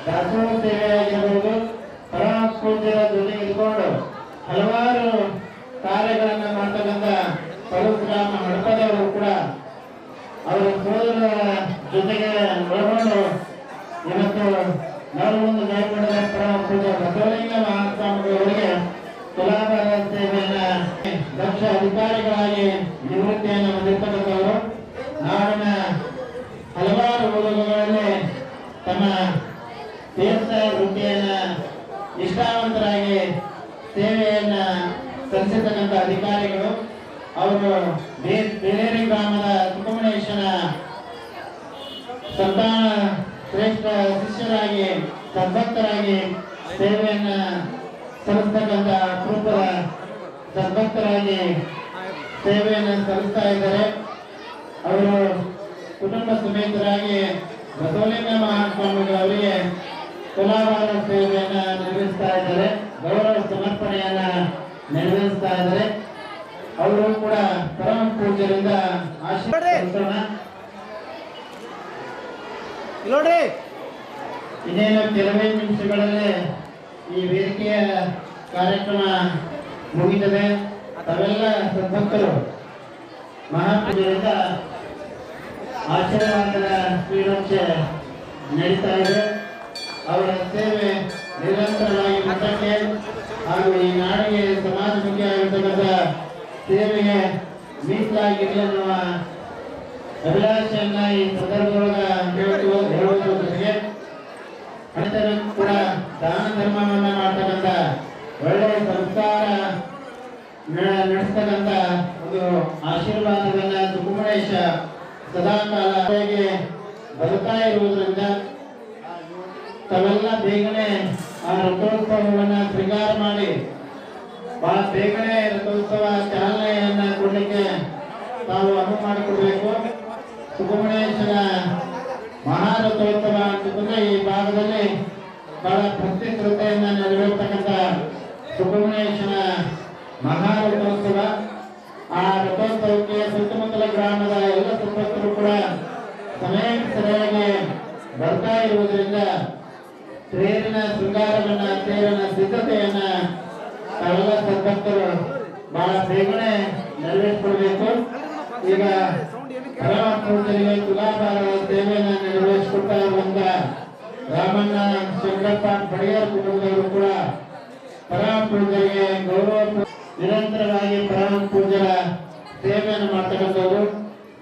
ದಾಸೋಹ ಸೇವೆಯಾಗಿರಬಹುದು, ಪರಮ ಪೂಜ್ಯರ ಜೊತೆಗೆ ಇಟ್ಕೊಂಡು ಹಲವಾರು ಕಾರ್ಯಗಳನ್ನ ಮಾಡ್ತಕ್ಕಂಥ ಪರಶುರಾಮ ಹಡಪದವರು ಕೂಡ ಅವರ ಸೋದರರ ಜೊತೆಗೆ ಒಳಗೊಂಡು ಇವತ್ತು ನವಲಗುಂದ ಗವಿಮಠದ ಪರಮ ಪೂಜ್ಯ ಬಸವಲಿಂಗ ಮಹಾಸ್ವಾಮಿಗಳವರಿಗೆ ತುಲಾಭಾರ ಸೇವೆಯನ್ನ ದಕ್ಷ ಅಧಿಕಾರಿಗಳಾಗಿ ನಿವೃತ್ತಿಯನ್ನು ಹೊಂದಿರ್ತಕ್ಕಂಥವರು. ನಾಡಿನ ಹಲವಾರು ಊರುಗಳಲ್ಲಿ ತಮ್ಮ ತೀರ್ಥ ವೃತ್ತಿಯನ್ನ ನಿಷ್ಠಾವಂತರಾಗಿ ಸೇವೆಯನ್ನ ಸಲ್ಲಿಸತಕ್ಕಂಥ ಅಧಿಕಾರಿಗಳು. ಅವರು ಬೇಲೇರಿ ಗ್ರಾಮದ ಸುಬ್ರಹ್ಮಣ್ಯೇಶನ ಸಂತಾನ ಶ್ರೇಷ್ಠ ಶಿಷ್ಯರಾಗಿ ಸದ್ಭಕ್ತರಾಗಿ ಸೇವೆಯನ್ನ ಸಲ್ಲಿಸ್ತಕ್ಕಂಥ ಅಪರೂಪದ ಸದ್ಭಕ್ತರಾಗಿ ಸೇವೆಯನ್ನು ಸಲ್ಲಿಸ್ತಾ ಇದ್ದಾರೆ. ಅವರು ಕುಟುಂಬ ಸಮೇತರಾಗಿ ಬಸವಲಿಂಗ ಮಹಾಸ್ವಾಮಿಗಳವರಿಗೆ ತುಲಾಭಾರ ಸೇವೆಯನ್ನ ನಿರ್ವಹಿಸ್ತಾ ಇದ್ದಾರೆ, ಗೌರವ ಸಮರ್ಪಣೆಯನ್ನ ನೆರವೇರಿಸ್ತಾ ಇದ್ದಾರೆ. ಅವರು ಕೂಡ ಪರಮ ಪೂಜ್ಯರಿಂದ ಆಶೀರ್ವಾದ.
ನೋಡ್ರಿ
ಇನ್ನೇನು ಕೆಲವೇ ನಿಮಿಷಗಳಲ್ಲಿ ಈ ವೇದಿಕೆಯ ಕಾರ್ಯಕ್ರಮ ಮುಗಿತದೆ. ತಾವೆಲ್ಲ ಸದ್ಭಕ್ತರು ಮಹಾಪೂಜೆಯಿಂದ ಆಶೀರ್ವಾದದ ಕ್ರೀಡೋತ್ಸವ ನಡೀತಾ ಇದೆ. ಅವರ ಸೇವೆ ನಿರಂತರವಾಗಿ ಮಠಕ್ಕೆ ಹಾಗೂ ಈ ನಾಡಿಗೆ ಸಮಾಜಮುಖಿಯಾಗಿರ್ತಕ್ಕಂಥ ಸೇವೆಗೆ ಮೀಸಲಾಗಿರಲಿ ಅನ್ನುವ ಅಭಿಲಾಷೆಯನ್ನ ಈ ಸಂದರ್ಭದೊಳಗ ಹೇಳುವ ಜೊತೆಗೆ ಅನೇಕರು ಕೂಡ ದಾನ ಧರ್ಮವನ್ನ ಮಾಡ್ತಕ್ಕಂಥ ಒಳ್ಳೆಯ ಸಂಸ್ಕಾರ ನಡೆಸ್ತಕ್ಕಂಥ ಒಂದು ಆಶೀರ್ವಾದವನ್ನ ಸುಕುಮಣೇಶ ಸದಾಕಾಲ ಬದುಕ್ತಾ ಇರುವುದರಿಂದ ತಾವೆಲ್ಲ ಬೇಗನೆ ಆ ರಥೋತ್ಸವವನ್ನ ಸ್ವೀಕಾರ ಮಾಡಿ ಬಹಳ ಬೇಗನೆ ರಥೋತ್ಸವ ಚಾಲನೆಯನ್ನ ಕೊಡ್ಲಿಕ್ಕೆ ತಾವು ಅನುವು ಮಾಡಿಕೊಡ್ಬೇಕು. ಸುಬ್ರಹ್ಮಣ್ಯೇಶ್ವರ ಮಹಾರಥೋತ್ಸವ ಅಂತಂದ್ರೆ ಈ ಭಾಗದಲ್ಲಿ ಬಹಳ ಭಕ್ತಿ ಶ್ರದ್ಧೆಯನ್ನ ನೆರವೇರ್ತಕ್ಕಂಥ ಸುಬ್ರಹ್ಮಣ್ಯೇಶ್ವರ ಮಹಾರಥೋತ್ಸವ. ಆ ರಥೋತ್ಸವಕ್ಕೆ ಸುತ್ತಮುತ್ತಲ ಗ್ರಾಮದ ಎಲ್ಲ ಸುತ್ತಮುತ್ತಲು ಕೂಡ ಸಮಯಕ್ಕೆ ಸರಿಯಾಗಿ ಬರ್ತಾ ಇರುವುದರಿಂದ ತೇರಿನ ಶೃಂಗಾರವನ್ನ ತೇರಿನ ಸಿದ್ಧತೆಯನ್ನ ತಾವೆಲ್ಲ ಸದ್ಭಕ್ತರು ಬಹಳ ಬೇಗನೆ ನೆರವೇರಿಸಿಕೊಳ್ಬೇಕು. ಈಗ ಪರಮ ಪೂಜ್ಯರಿಗೆ ತುಲಾಭಾರದ ಸೇವೆಯನ್ನು ನೆರವೇರಿಸಿಕೊಡ್ತಾ ಇರುವಂತ ರಾಮಣ್ಣ ಶಂಕರಪ್ಪ ಬಡಿಯಾರ್ ಕುಟುಂಬದವರು ಕೂಡ ಪರಮ ಪೂಜ್ಯರಿಗೆ ಗೌರವ ನಿರಂತರವಾಗಿ ಪರಮ ಪೂಜ್ಯರ ಸೇವೆಯನ್ನು ಮಾಡ್ತಕ್ಕಂಥವ್ರು.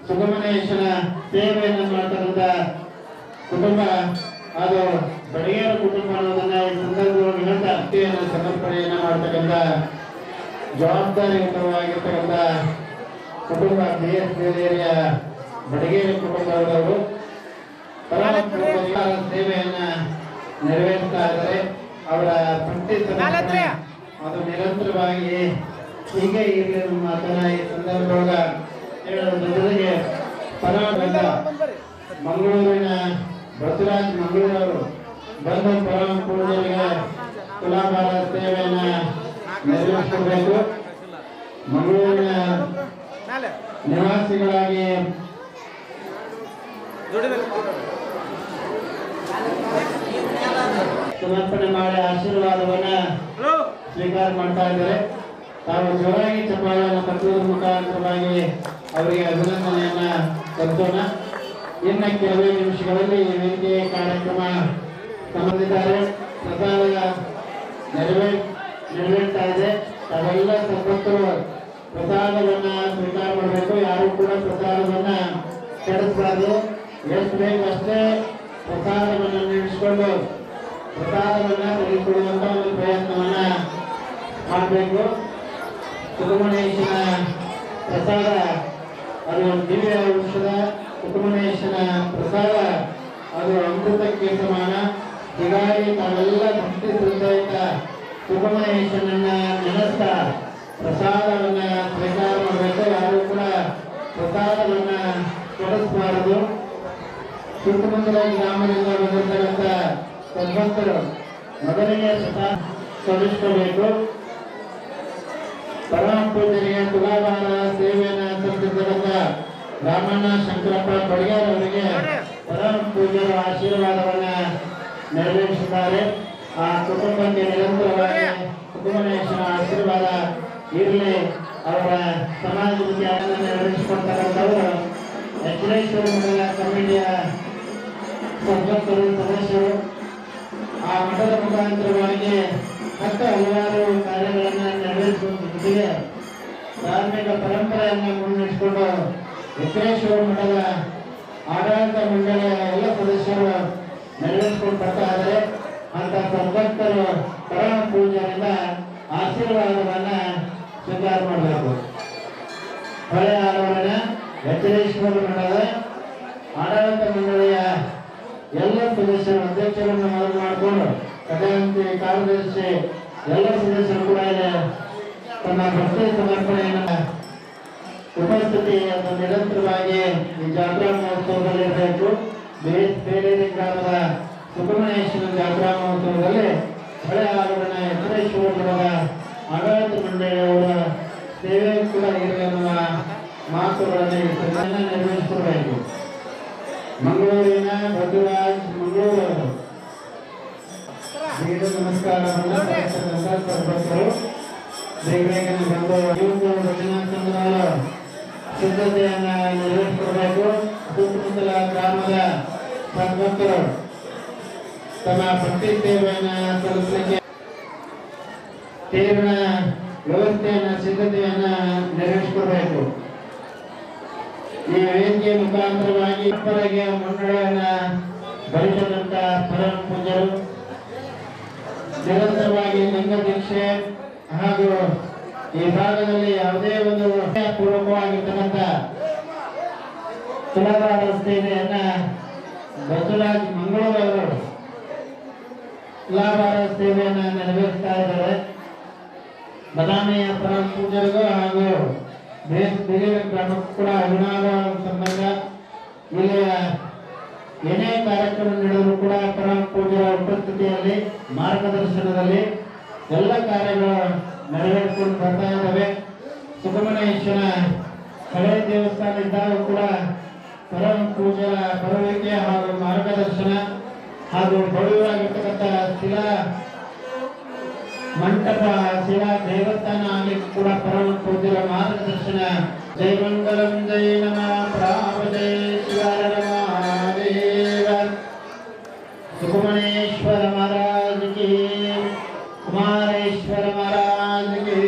ಸುಬ್ರಹ್ಮಣ್ಯೇಶ್ವರ ಸೇವೆಯನ್ನು ಮಾಡ್ತಕ್ಕಂಥ ಕುಟುಂಬ ಅದು ಬಡಿಯಾರ ಕುಟುಂಬ ಅನ್ನೋದನ್ನ ಈ ಸಂದರ್ಭದಲ್ಲಿ ಹೇಳ್ತಾ ಭಕ್ತಿಯನ್ನು ಸಮರ್ಪಣೆಯನ್ನ ಮಾಡ್ತಕ್ಕಂಥ ಜವಾಬ್ದಾರಿಯುತವಾಗಿರ್ತಕ್ಕಂಥ ಕುಟುಂಬ BS ಬೇಲೇರಿಯ ಬಡಗೇರಿ ಕುಟುಂಬದವರು ಪರಮ ಸೇವೆಯನ್ನ ನೆರವೇರಿಸ್ತಾ ಇದ್ದಾರೆ. ಅವರ ಭಕ್ತಿ ಸಮರ್ಪಣೆ ಅದು ನಿರಂತರವಾಗಿ ಹೀಗೆ ಇರಲಿ ಅನ್ನೋ ಮಾತನ್ನ ಈ ಸಂದರ್ಭದೊಳಗ ಹೇಳೋದ್ರ ಜೊತೆಗೆ ಪರಮದಿಂದ ಮಂಗಳೂರಿನ ಬಸವರಾಜ್ ಮಂಗಳೂರವರು ಬಂದು ಪರಮ ಪೂಜೆಗೆ ತುಲಾಭಾರ ಸೇವೆಯನ್ನ ನೆರವೇರಿಸಬೇಕು. ಮಂಗಳೂರಿನ ನಿವಾಸಿಗಳಾಗಿ ಸಮರ್ಪಣೆ ಮಾಡಿ ಆಶೀರ್ವಾದವನ್ನ ಸ್ವೀಕಾರ ಮಾಡ್ತಾ ಇದ್ದಾರೆ. ತಾವು ಜೋರಾಗಿ ಚಪ್ಪಾಳೆಯನ್ನು ತಟ್ಟುವುದರ ಮುಖಾಂತರವಾಗಿ ಅವರಿಗೆ ಅಭಿನಂದನೆಯನ್ನ ಸಲ್ಲಿಸೋಣ. ಇನ್ನ ಕೆಲವೇ ನಿಮಿಷಗಳಲ್ಲಿ ಈ ವೇದಿಕೆಯ ಕಾರ್ಯಕ್ರಮ ಸಂಬಂಧಿಸಿದ್ದಾರೆ. ಪ್ರಸಾದ ನೆರವೇರ್ತಾ ಇದೆ. ತಾವೆಲ್ಲ ಸದ್ಭಕ್ತರು ಪ್ರಸಾದವನ್ನ ಸ್ವೀಕಾರ ಮಾಡಬೇಕು. ಯಾರು ಕೂಡ ಪ್ರಸಾದವನ್ನ ಕೆಡಿಸಬಾರದು. ಎಷ್ಟು ಬೇಕು ಅಷ್ಟೇ ಪ್ರಸಾದವನ್ನ ನೀಡಿಸಿಕೊಂಡು ಪ್ರಸಾದವನ್ನ ತೆಗೆದುಕೊಳ್ಳುವಂತ ಒಂದು ಪ್ರಯತ್ನವನ್ನ ಮಾಡಬೇಕು. ಸುಬ್ರಹ್ಮಣ್ಯೇಶ್ವರ ಪ್ರಸಾದ ಅದು ದಿವ್ಯ ಔಷಧ. ಸುಬ್ರಹ್ಮಣ್ಯೇಶ್ವರ ಪ್ರಸಾದ ಅದು ಅಮೃತಕ್ಕೆ ಸಮಾನ. ಹೀಗಾಗಿ ತಾವೆಲ್ಲ ಭಕ್ತಿ ಶ್ರದ್ಧೆಯಿಂದ ಸುಬ್ರಹ್ಮಣ್ಯೇಶ್ವರನನ್ನ ನೆನೆಸ್ತಾ ಪ್ರಸಾದವನ್ನ ಸ್ವೀಕಾರ ಮಾಡಬೇಕು. ಯಾರು ಕೂಡ ಪ್ರಸಾದವನ್ನ ಕೆಡಿಸಬಾರದು. ಸುತ್ತಮುತ್ತಲ ಗ್ರಾಮದಿಂದ ಬಂದಿರತಕ್ಕಂಥ ಸದ್ಭಕ್ತರು ಮೊದಲಿಗೆ ತೊಡಗಿಸಿಕೊಳ್ಳಬೇಕು. ಪರಮ ಪೂಜೆಗೆ ತುಲಾಭಾರ ಸೇವೆಯನ್ನು ಸಲ್ಲಿಸಿರ್ತಕ್ಕಂಥ ರಾಮಣ್ಣ ಶಂಕರಪ್ಪ ಬಡಿಯಾರ್ ಅವರಿಗೆ ಪರಮ ಪೂಜ್ಯರ ಆಶೀರ್ವಾದವನ್ನ ನೆರವೇರಿಸಿದ್ದಾರೆ. ಆ ಕುಟುಂಬಕ್ಕೆ ನಿರಂತರವಾಗಿ ಸುಬ್ರಹ್ಮಣ್ಯೇಶ್ವರ ಆಶೀರ್ವಾದ ಇರಲಿ. ಅವರ ಸಮಾಜಕ್ಕೆ ನೆರವೇರಿಸಿಕೊಡ್ತಕ್ಕಂಥವರು ಎಚ್ಚರೇಶ್ವರ ಮಠದ ಕಮಿಟಿಯ ಸದಸ್ಯರು ಸದಸ್ಯರು. ಆ ಮಠದ ಮುಖಾಂತರವಾಗಿ ಹಲವಾರು ಕಾರ್ಯಗಳನ್ನು ನೆರವೇರಿಸುವ ಜೊತೆಗೆ ಧಾರ್ಮಿಕ ಪರಂಪರೆಯನ್ನು ಮುನ್ನಡೆಸಿಕೊಂಡು ಎಚ್ಚರೇಶ್ವರ ಮಠದ ಆಡಳಿತ ಮಂಡಳಿಯ ಎಲ್ಲ ಸದಸ್ಯರು ನೆರವೇರಿಸಿಕೊಂಡು ಬರ್ತಾ ಇದ್ದಾರೆ. ಅಂತ ಸದ್ಭಕ್ತರು ಪರಮ ಪೂಜೆಯಿಂದ ಆಶೀರ್ವಾದವನ್ನ ಸ್ವೀಕಾರ ಮಾಡಬೇಕು. ಹೊಳೆ ಆರೋಹಣ ಎಚ್ಚರೇಶ್ವರ ಮಠದ ಆಡಳಿತ ಮಂಡಳಿಯ ಎಲ್ಲ ಸದಸ್ಯರು ಅಧ್ಯಕ್ಷರನ್ನು ಮೊದಲು ಮಾಡಿಕೊಂಡು ಖಜಾಂಚಿ ಕಾರ್ಯದರ್ಶಿ ಎಲ್ಲ ಸದಸ್ಯರು ಕೂಡ ತಮ್ಮ ಭಕ್ತಿ ಸಮರ್ಪಣೆಯನ್ನು ಉಪಸ್ಥಿತಿ ನಿರಂತರವಾಗಿ ಈ ಜಾತ್ರಾ ಮಹೋತ್ಸವದಲ್ಲಿ ಇರಬೇಕು. ಬೇಲೇರಿ ಗ್ರಾಮದ ಸುಬ್ರಹ್ಮಣ್ಯೇಶ್ವರ ಜಾತ್ರಾ ಮಹೋತ್ಸವದಲ್ಲಿ ಹಳೆ ಆಲೂರಿನ ಎಚ್ಚರೇಶ್ವರ ಆಡಳಿತ ಮಂಡಳಿಯವರ ಸೇವೆ ಕೂಡ ಇರಲಿ ಅನ್ನುವ ಮಾತುಗಳನ್ನು ನಿರ್ವಹಿಸಿಕೊಡಬೇಕು. ಮಂಗಳೂರಿನ ಬಸವರಾಜ್ ಮಂಗಳೂರು ನಮಸ್ಕಾರವನ್ನು ಬೇಗನೆ ಬಂದು ರಚನಾ ಸಂಘದವರ ಸಿದ್ಧತೆಯನ್ನು ನಿರ್ವಹಿಸಿಕೊಡಬೇಕು. ಸುತ್ತಮುತ್ತಲ ಗ್ರಾಮದ ಭಕ್ತರು ತಮ್ಮ ಭಕ್ತಿ ಸೇವೆಯನ್ನು ಸಲ್ಲಿಸಲಿಕ್ಕೆ ತೇರಿನ ವ್ಯವಸ್ಥೆಯನ್ನು ಸಿದ್ಧತೆಯನ್ನು ನಿರ್ವಹಿಸಿಕೊಡಬೇಕು. ಈ ವೇದಿಕೆ ಮುಖಾಂತರವಾಗಿ ಪರಗೆ ಮಂಡಳಿಯನ್ನು ಭರಿಸಿದಂತ ಪರಮ ಪೂಜ್ಯರು ನಿರಂತರವಾಗಿ ಲಿಂಗ ದೀಕ್ಷೆ ಹಾಗೂ ಈ ಭಾಗದಲ್ಲಿ ಯಾವುದೇ ಒಂದು ಪೂರ್ವಕವಾಗಿರ್ತಕ್ಕಂಥ ತುಲಾಭಾರ ಸೇವೆಯನ್ನ ಬಸವರಾಜ್ ಮಂಗಳೂರವರು ತುಲಾಭಾರ ಸೇವೆಯನ್ನ ನೆರವೇರಿಸ್ತಾ ಇದ್ದಾರೆ. ಬದಾಮಿಯ ಪರಮ ಪೂಜ್ಯರಿಗೂ ಹಾಗೂ ಬೇರೆ ಗ್ರಾಮಕ್ಕೂ ಕೂಡ ಅವಿನಾಭಾವ ಸಂಬಂಧ. ಇಲ್ಲಿಯ ಏನೇ ಕಾರ್ಯಕ್ರಮ ನಡೆದರೂ ಕೂಡ ಪರಮ ಪೂಜ್ಯರ ಉಪಸ್ಥಿತಿಯಲ್ಲಿ ಮಾರ್ಗದರ್ಶನದಲ್ಲಿ ಎಲ್ಲ ಕಾರ್ಯಗಳು ನೆರವೇರಿಸಿಕೊಂಡು ಬರ್ತಾ ಇದ್ದಾವೆ. ಸುಬ್ರಹ್ಮಣ್ಯೇಶ್ವರ ಹಳೆ ದೇವಸ್ಥಾನ ಇದ್ದಾಗ ಕೂಡ ಪರಮ ಪೂಜ್ಯರ ಬರುವಿಕೆ ಹಾಗೂ ಮಾರ್ಗದರ್ಶನ ಹಾಗೂ ಭವ್ಯವಾಗಿರ್ತಕ್ಕಂಥ ಶಿಲಾ ಮಂಟಪ ಶಿಲಾ ದೇವಸ್ಥಾನ ಆಗಲಿಕ್ಕೆ ಕೂಡ ಪರಮ ಪೂಜ್ಯರ ಮಾರ್ಗದರ್ಶನ. ಜೈ ಮಂಗಲಂ ಜೈ ನಮಃ ಪ್ರಾಪ ಜೈ ಶಿವಾಯ ನಮಃ. ಸುಬ್ರಹ್ಮಣ್ಯೇಶ್ವರ महाराज की, कुमारेश्वर महाराज की,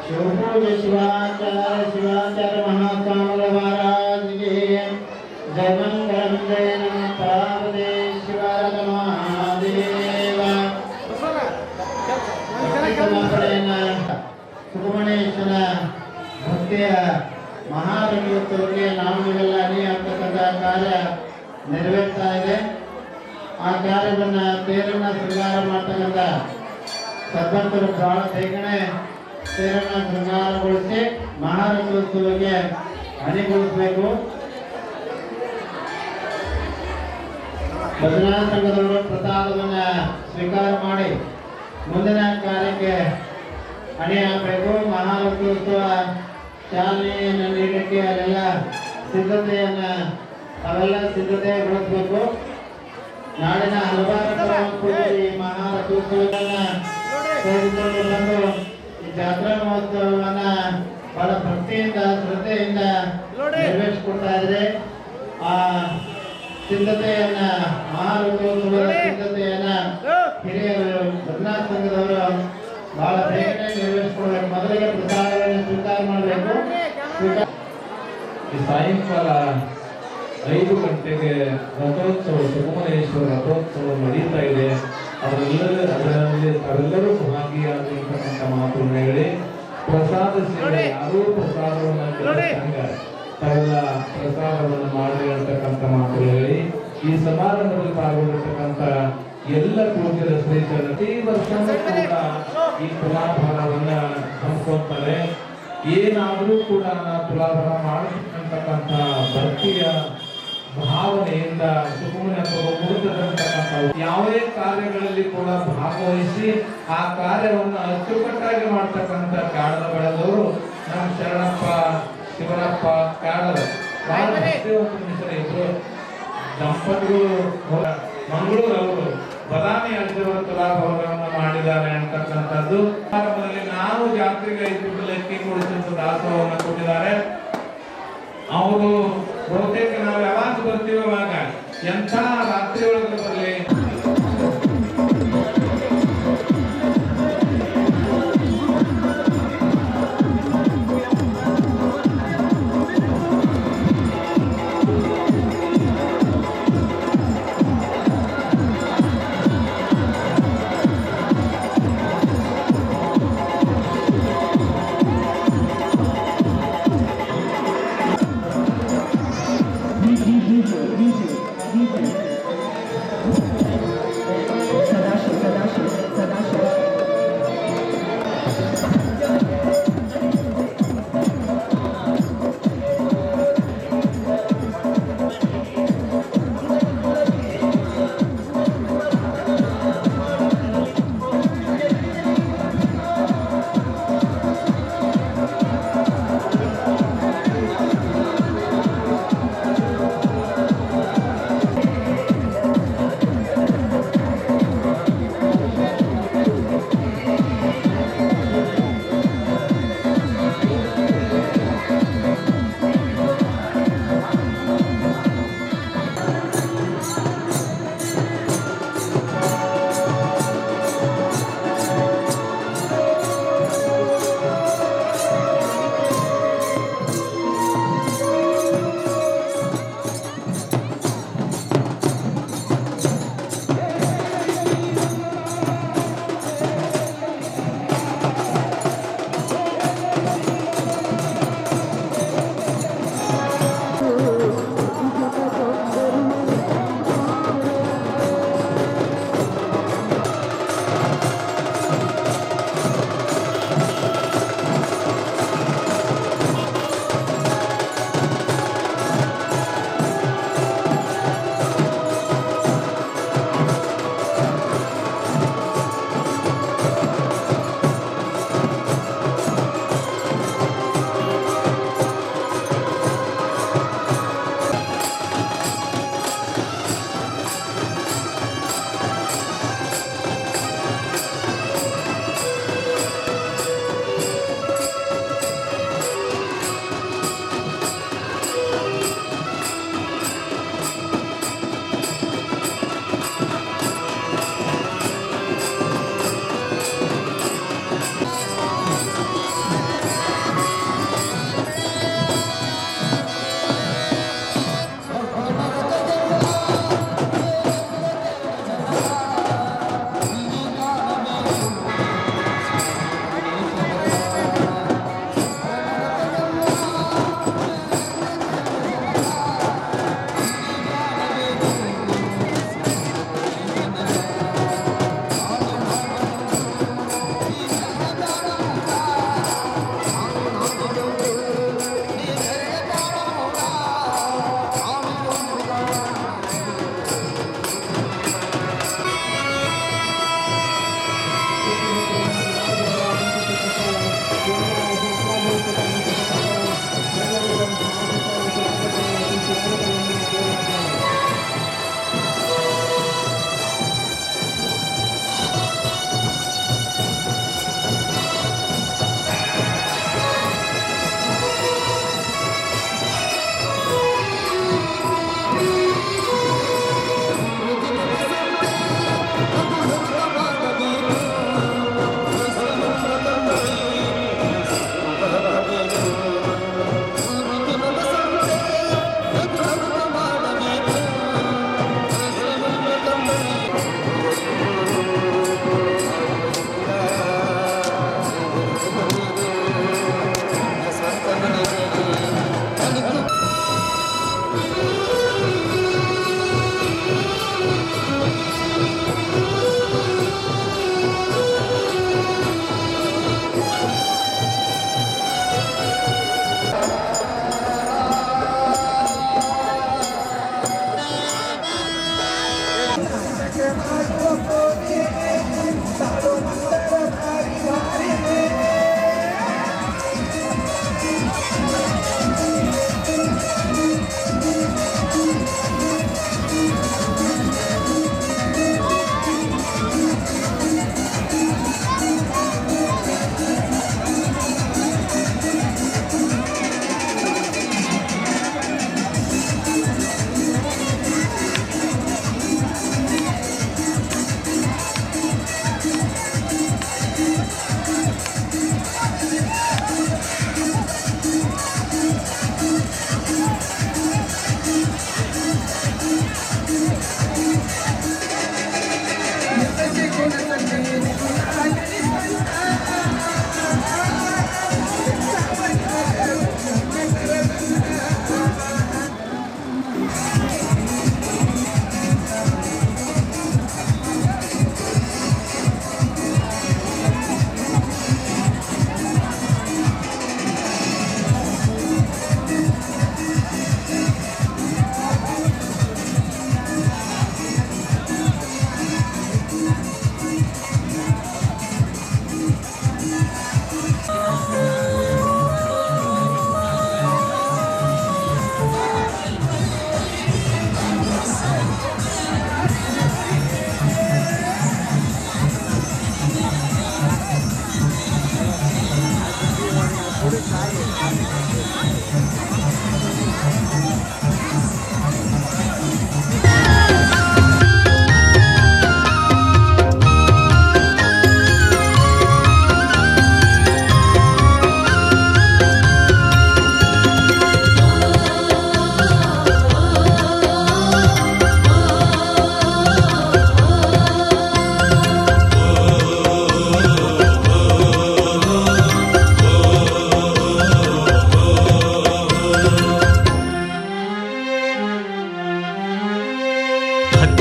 शिवपूज्य शिवाचार्य महाकामल महाराज की, जय मंगलम जय नमः पार्वती शिवाय महादेव. ಸುಬ್ರಹ್ಮಣ್ಯೇಶ್ವರ ಭಕ್ತಿಯ ಮಹಾರಥೋತ್ಸವಕ್ಕೆ ನಾವು ನೀವೆಲ್ಲ ಅಣಿ ಆಗ್ತಕ್ಕಂಥ ಕಾರ್ಯ ನೆರವೇರ್ತಾ ಇದೆ. ಆ ಕಾರ್ಯವನ್ನು ತೇರನ್ನ ಶೃಂಗಾರ ಮಾಡ್ತಕ್ಕಂಥ ಸದ್ಭಕ್ತರು ಬಹಳ ಬೇಗನೆ ತೇರನ್ನ ಶೃಂಗಾರಗೊಳಿಸಿ ಮಹಾರಥೋತ್ಸವಕ್ಕೆ ಅಣಿಗೊಳಿಸಬೇಕು. ಭಜನಾ ಸಂಘದವರು ಪ್ರಸಾದವನ್ನು ಸ್ವೀಕಾರ ಮಾಡಿ ಮುಂದಿನ ಕಾರ್ಯಕ್ಕೆ ಅಣಿ ಆಗಬೇಕು. ಮಹಾರಥೋತ್ಸವ ಚಾಲನೆಯನ್ನು ನೀಡಲಿಕ್ಕೆ ಅಲ್ಲೆಲ್ಲ ಅವೆಲ್ಲ ಸಿದ್ಧತೆಗೊಳಿಸಬೇಕು. ನಾಡಿನ ಹಲವಾರು ಈ ಮಹಾರಥೋತ್ಸವಗಳನ್ನ ತೆಗೆದುಕೊಂಡು ಬಂದು ಈ ಜಾತ್ರಾ ಮಹೋತ್ಸವವನ್ನ ಬಹಳ ಭಕ್ತಿಯಿಂದ ಶ್ರದ್ಧೆಯಿಂದ ನೆರವೇರಿಸಿಕೊಡ್ತಾ ಇದ್ರೆ ಆ ಸಿದ್ಧತೆಯನ್ನ ಮಹಾರಥೋತ್ಸವದ ಸಿದ್ಧತೆಯನ್ನ ಹಿರಿಯರು ಭಜನಾ ಸಂಘದವರು ಬಹಳ ಬೇಗನೆ ನೆರವೇರಿಸಿಕೊಡ್ಬೇಕು. ಮೊದಲಿಗೆ ಪ್ರಸಾದವನ್ನು ಸ್ವೀಕಾರ ಮಾಡಬೇಕು.
ಸಾಯಂಕಾಲ 5 ಗಂಟೆಗೆ ರಥೋತ್ಸವ ಸುಬ್ರಹ್ಮಣ್ಯೇಶ್ವರ ರಥೋತ್ಸವ ನಡೀತಾ ಇದೆ. ಅವೆಲ್ಲರೂ ಭಾಗಿಯಾಗಿರ್ತಕ್ಕಂಥ ಮಾತುಗಳನ್ನು ಹೇಳಿ ಪ್ರಸಾದ ಸೇವೆ ಯಾರೂ ಪ್ರಸಾದವನ್ನು ತಾವೆಲ್ಲ ಪ್ರಸಾದವನ್ನು ಮಾಡಿ ಹೇಳ್ತಕ್ಕಂಥ ಮಾತುಗಳು ಹೇಳಿ ಈ ಸಮಾರಂಭದಲ್ಲಿ ಪಾಲ್ಗೊಂಡಿರ್ತಕ್ಕಂಥ ಎಲ್ಲ ಪೂಜ್ಯರ ಶ್ರೇಷ್ಠ ಪ್ರತಿ ವರ್ಷ ಕೂಡ ಈ ತುಲಾಭಾರವನ್ನ ಹಮ್ಮಿಕೊಳ್ತಾರೆ. ಏನಾದರೂ ಕೂಡ ತುಲಾಭಾರ ಮಾಡತಕ್ಕಂಥ ಭಕ್ತಿಯ ಭಾವನೆಯಿಂದ ಸುಬ್ರಹ್ಮಣ್ಯ ಮುಗಿದಂತಕ್ಕಂಥ ಯಾವುದೇ ಕಾರ್ಯಗಳಲ್ಲಿ ಕೂಡ ಭಾಗವಹಿಸಿ ಆ ಕಾರ್ಯವನ್ನು ಅಚ್ಚುಕಟ್ಟಾಗಿ ಮಾಡ್ತಕ್ಕಂಥ ಕಾಡದ ಬೆಳೆದವರು ನಮ್ಮ ಶರಣಪ್ಪ ಶಿವನಪ್ಪ ಕಾಡದ ಇಬ್ಬರು ದಂಪತಿಗಳು ಮಂಗಳೂರವರು ಬದಾಮಿ ಅಜ್ಜವರು ತುಲಾಭಾರವನ್ನು ಮಾಡಿದ್ದಾರೆ ಅಂತಕ್ಕಂಥದ್ದು. ನಾವು ಜಾತ್ರೆಗೆ 5 ಲಕ್ಕಿ ಕೊಡಿಸುವಂತ ದಾಸೋಹವನ್ನು ಕೊಟ್ಟಿದ್ದಾರೆ. ಅವರು ಬಹುತೇಕ ನಾವು ಯಾವಾಗ ಬರ್ತೀವಿ ಅವಾಗ ಎಂಥ ರಾತ್ರಿ ಒಳಗೆ ಬರಲಿ
DJ.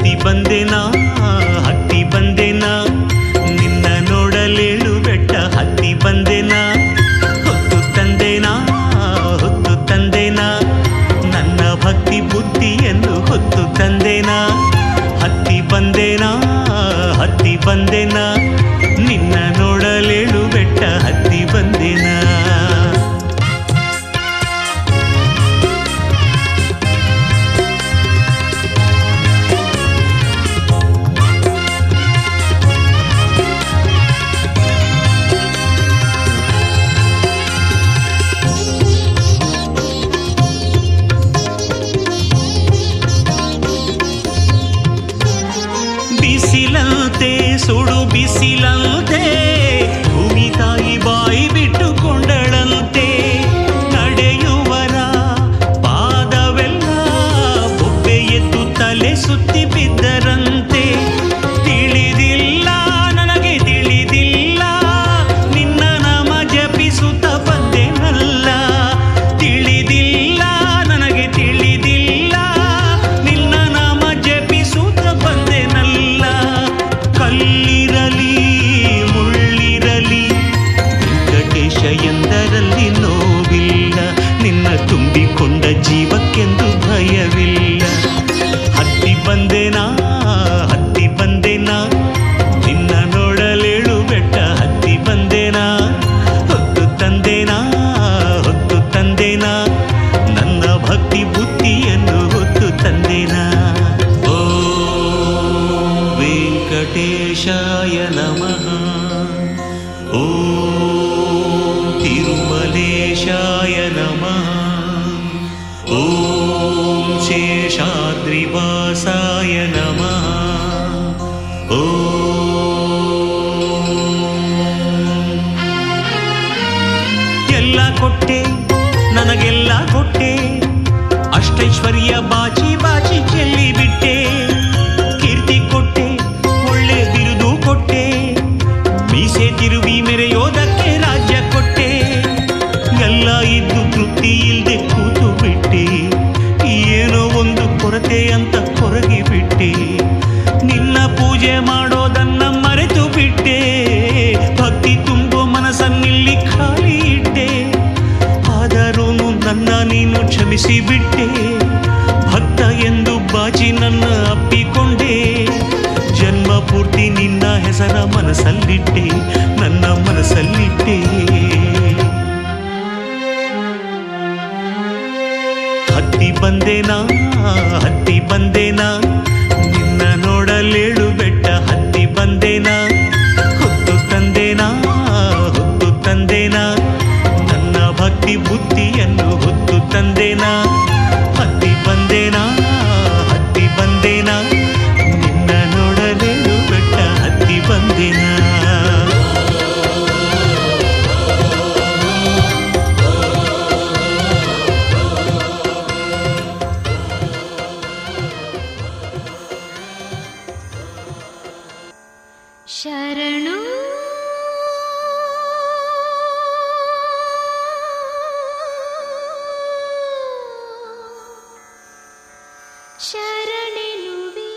ಹತ್ತಿ ಬಂದೆನಾ ಹತ್ತಿ ಬಂದೆನಾ ನಿನ್ನ ನೋಡಲೇಳು ಬೆಟ್ಟ ಹತ್ತಿ ಬಂದೆನಾ ಹೊತ್ತು ತಂದೆನಾ ಹೊತ್ತು ತಂದೆನಾ ನನ್ನ ಭಕ್ತಿ ಬುದ್ಧಿಯನ್ನು ಹೊತ್ತು ತಂದೆನಾ ಹತ್ತಿ ಬಂದೆನಾ ಹತ್ತಿ ಬಂದೆನಾ ನಿನ್ನ ನೋಡಲೇಳು ಬೆಟ್ಟ ಹತ್ತಿ ಬಂದೆನಾ ಬಿಸಿಲಂತೆ ಸುಡು ಬಿಸಿಲಂತೆ ಭೂಮಿ ತಾಯಿ ಬಾಯಿ ಬಿಟ್ಟುಕೊಂಡಳಂತೆ ನಡೆಯುವರ ಪಾದವೆಲ್ಲ ಬೊಬ್ಬೆ ಎದ್ದು ತಲೆ ಸುತ್ತಿ ಬಿದ್ದರಂತೆ ತಿಳಿದಿಲ್ಲ ನನಗೆ ತಿಳಿದಿಲ್ಲ ನಿನ್ನ ನಾಮ ಜಪಿಸುತ್ತ ಬಂದೆನಲ್ಲ ತಿಳಿದಿಲ್ಲ ನನಗೆ ತಿಳಿದಿಲ್ಲ ನಿನ್ನ ನಾಮ ಜಪಿಸುತ್ತ ಬಂದೆನಲ್ಲ ಕಲ್ಲಿರಲಿ ಮುಳ್ಳಿರಲಿ ವೆಂಕಟೇಶ ಎಂದರಲ್ಲಿ ನೋವಿಲ್ಲ ನಿನ್ನ ತುಂಬಿಕೊಂಡ ಜೀವಕ್ಕೆಂದು ಭಯವಿಲ್ಲ ಹತ್ತಿ ಬಂದೆನಾ ಹತ್ತಿ ಬಂದೆನಾ ನಿನ್ನ ನೋಡಲೇಳು ಬೆಟ್ಟ ಹತ್ತಿ ಬಂದೆನಾ ಹೊತ್ತು ತಂದೆನಾ ಹೊತ್ತು ತಂದೆನಾ ನನ್ನ ಭಕ್ತಿ ಬುದ್ಧಿಯನ್ನು ಹೊತ್ತು ತಂದೆನಾ ಓಂ ವೆಂಕಟೇಶಾಯ ನಮಃ ಓಂ ತಿರುಮಲೇಶಾಯ ನಮಃ ಓಂ ಶೇಷಾದ್ರಿವಾಸಾಯ ನಮಃ ಎಲ್ಲ ಕೊಟ್ಟೆ ನನಗೆಲ್ಲ ಕೊಟ್ಟೆ ಅಷ್ಟೈಶ್ವರ್ಯ ಬಾಚಿ ಬಾಚಿ ಚೆಲ್ಲಿ ಬಿಟ್ಟೆ ಕೀರ್ತಿ ಕೊಟ್ಟೆ ಒಳ್ಳೆ ಬಿರುದು ಕೊಟ್ಟೆ ಮೀಸೆ ತಿರುವಿ ಮೆರೆಯೋದಕ್ಕೆ ರಾಜ್ಯ ಕೊಟ್ಟೆ ಎಲ್ಲ ಇದ್ದು ತೃಪ್ತಿ ಇಲ್ದೆ ಕೂತು ಬಿಟ್ಟೆ ಏನೋ ಒಂದು ಕೊರತೆ ಅಂತ ಕೊರಗಿ ಬಿಟ್ಟೆ ನಿನ್ನ ಪೂಜೆ ಮಾಡೋದನ್ನ ಮರೆತು ಬಿಟ್ಟೆ ಭಕ್ತಿ ತುಂಬೋ ಮನಸ್ಸನ್ನಿಲ್ಲಿ ಖಾಲಿ ಇಟ್ಟೆ ಆದರೂ ನನ್ನ ನೀನು ಕ್ಷಮಿಸಿ ಬಿಟ್ಟೆ ಭಕ್ತ ಎಂದು ಬಾಚಿ ನನ್ನ ಅಪ್ಪಿಕೊಂಡೆ ಜನ್ಮ ಪೂರ್ತಿ ನಿನ್ನ ಹೆಸರ ಮನಸ್ಸಲ್ಲಿಟ್ಟೆ ನನ್ನ ಮನಸ್ಸಲ್ಲಿಟ್ಟೆ ಹತ್ತಿ ಬಂದೆನಾ ಹತ್ತಿ ಬಂದೆನಾ ನಿನ್ನ ನೋಡಲೇಳು ಬೆಟ್ಟ ಹತ್ತಿ ಬಂದೆನಾ ಹೊತ್ತು ತಂದೆನಾ ಹೊತ್ತು ತಂದೆನಾ ನನ್ನ ಭಕ್ತಿ ಬುದ್ಧಿಯನ್ನು ಹೊತ್ತು ತಂದೆನಾ ಹತ್ತಿ ಬಂದೆನಾ ಹತ್ತಿ ಬಂದೆನಾ ನಿನ್ನ ನೋಡಲೇಳು ಬೆಟ್ಟ ಹತ್ತಿ ಬಂದೆನಾ
ಶರಣು ಶರಣೆನುವೆ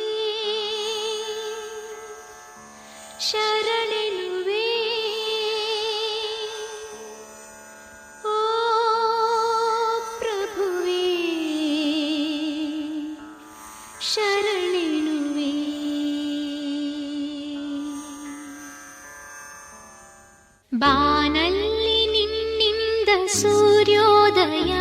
ಶರಣೆನುವೆ ಓ ಪ್ರಭುವೇ ಶರಣೆನುವೆ ಬಾನಲ್ಲಿ ನಿನ್ನಿಂದ ಸೂರ್ಯೋದಯ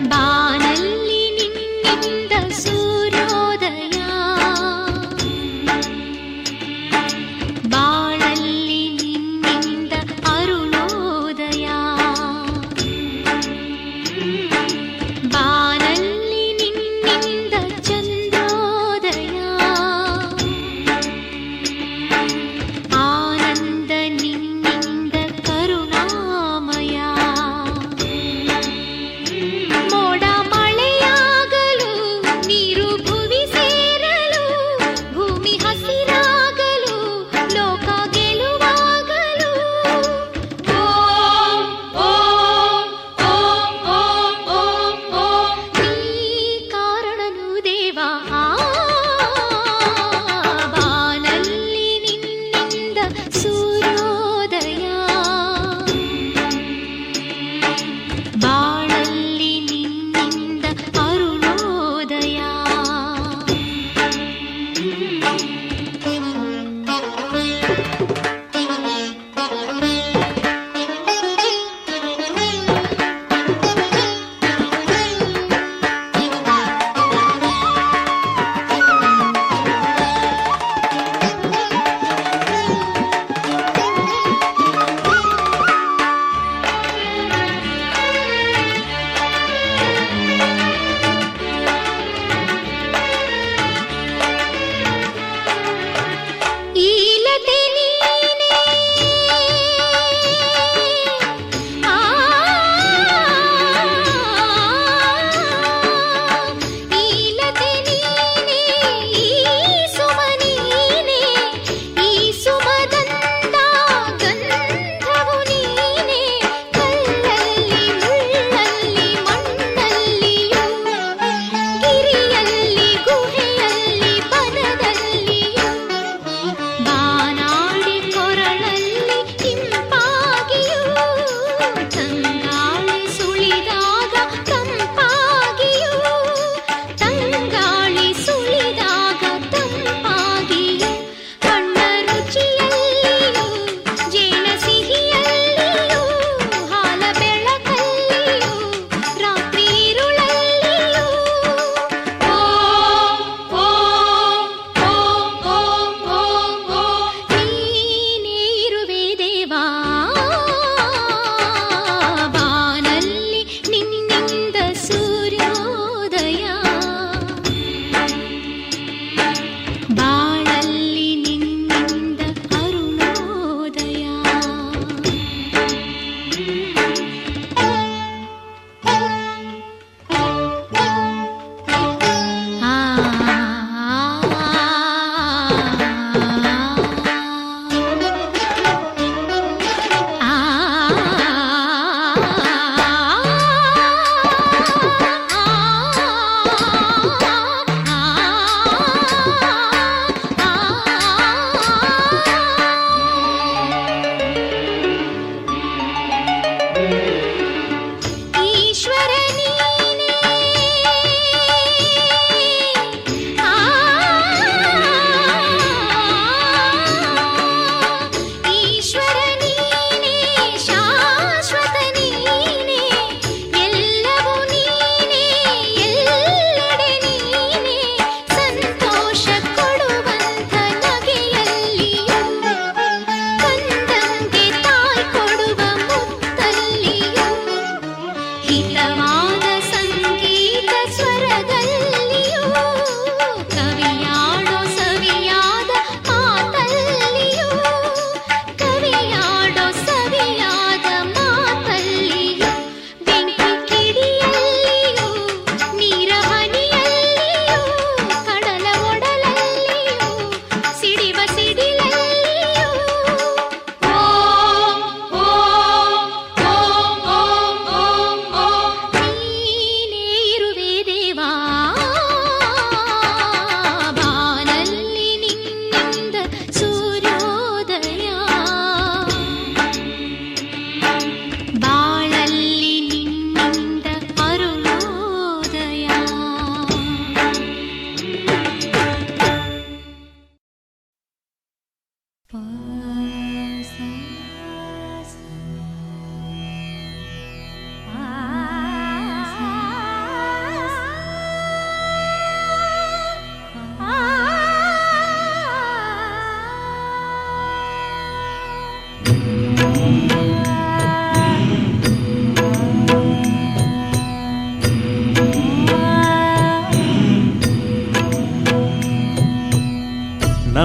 ಬಾನಲ್ಲಿ ನಿನ್ನಿಂದ ಸೂರ್ಯೋದಯ ಬಾಳಲ್ಲಿ ನಿನ್ನಿಂದ ಅರುಣೋದಯ ಬಾನಲ್ಲಿ ನಿನ್ನಿಂದ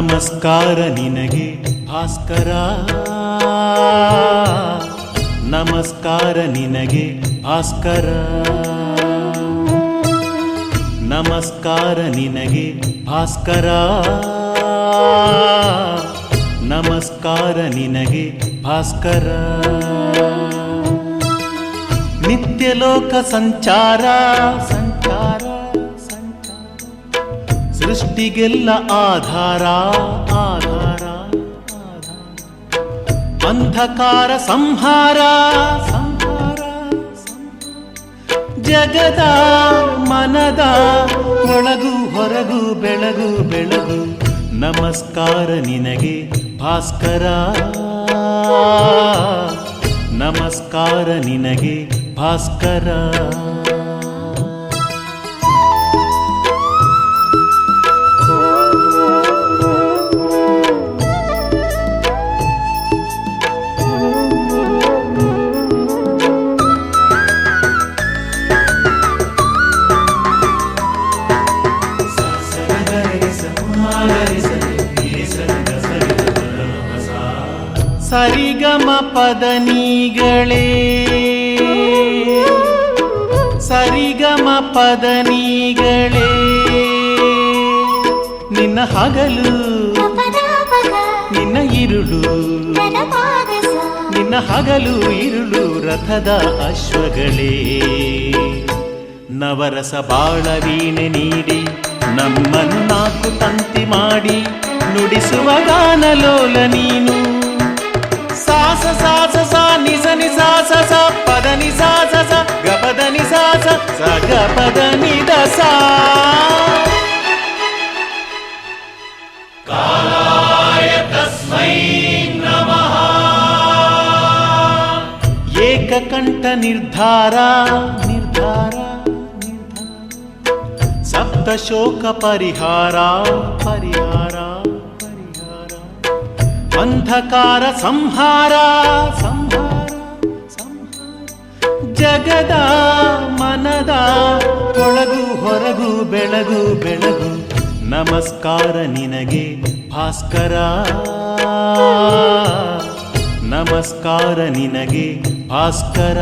ನಮಸ್ಕಾರ ನಿನಗೆ ಭಾಸ್ಕರ, ನಮಸ್ಕಾರ ನಿನಗೆ ಭಾಸ್ಕರ, ನಮಸ್ಕಾರ ನಿನಗೆ ಭಾಸ್ಕರ, ನಮಸ್ಕಾರ ನಿನಗೆ ಭಾಸ್ಕರ. ನಿತ್ಯಲೋಕ ಸಂಚಾರ ಸಂಚಾರ ಸಂಚಾರ, ಸೃಷ್ಟಿಗೆಲ್ಲ ಆಧಾರ ಆಧಾರ ಆಧಾರ, ಅಂಧಕಾರ ಸಂಹಾರ ಸಂಹಾರ ಸಂಹಾರ, ಜಗದ ಮನದ ಒಳಗು ಹೊರಗು ಬೆಳಗು ಬೆಳಗು. ನಮಸ್ಕಾರ ನಿನಗೆ ಭಾಸ್ಕರ, ನಮಸ್ಕಾರ ನಿನಗೆ ಭಾಸ್ಕರ. ಸರಿಗಮ ಪದನಿಗಳೇ, ಸರಿಗಮ ಪದನಿಗಳೇ, ನಿನ್ನ ಹಗಲು ನಿನ್ನ ಇರುಳು, ನಿನ್ನ ಹಗಲು ಇರುಳು ರಥದ ಅಶ್ವಗಳೇ. ನವರಸ ಬಾಳ ವೀಣೆ ನೀಡಿ ನಮ್ಮನ್ನು ನಾಲ್ಕು ತಂತಿ ಮಾಡಿ ನುಡಿಸುವ ಗಾನಲೋಲ ನೀನು. ಸಾಸ ಸಾಸ ಸಾ ನಿಸ ನಿಸ ಸ ಸ ಪದ ನಿಸ ಸ ಸ ಗ ಪದ ನಿಸ ಸ ಸ ಗ ಪದ ನಿದ ಸಾ. ಕಾಲಾಯ ತಸ್ಮೈ ನಮಃ. ಏಕಕಂಠ ನಿರ್ಧಾರ ನಿರ್ಧಾರ ನಿರ್ಧಾರ, ಸಪ್ತ ಶೋಕ ಪರಿಹಾರ ಪರಿಹಾರ, ಅಂಧಕಾರ ಸಂಹಾರ ಸಂಹಾರ ಸಂಹಾರ, ಜಗದ ಮನದ ಒಳಗು ಹೊರಗು ಬೆಳಗು ಬೆಳಗು. ನಮಸ್ಕಾರ ನಿನಗೆ ಭಾಸ್ಕರ, ನಮಸ್ಕಾರ ನಿನಗೆ ಭಾಸ್ಕರ.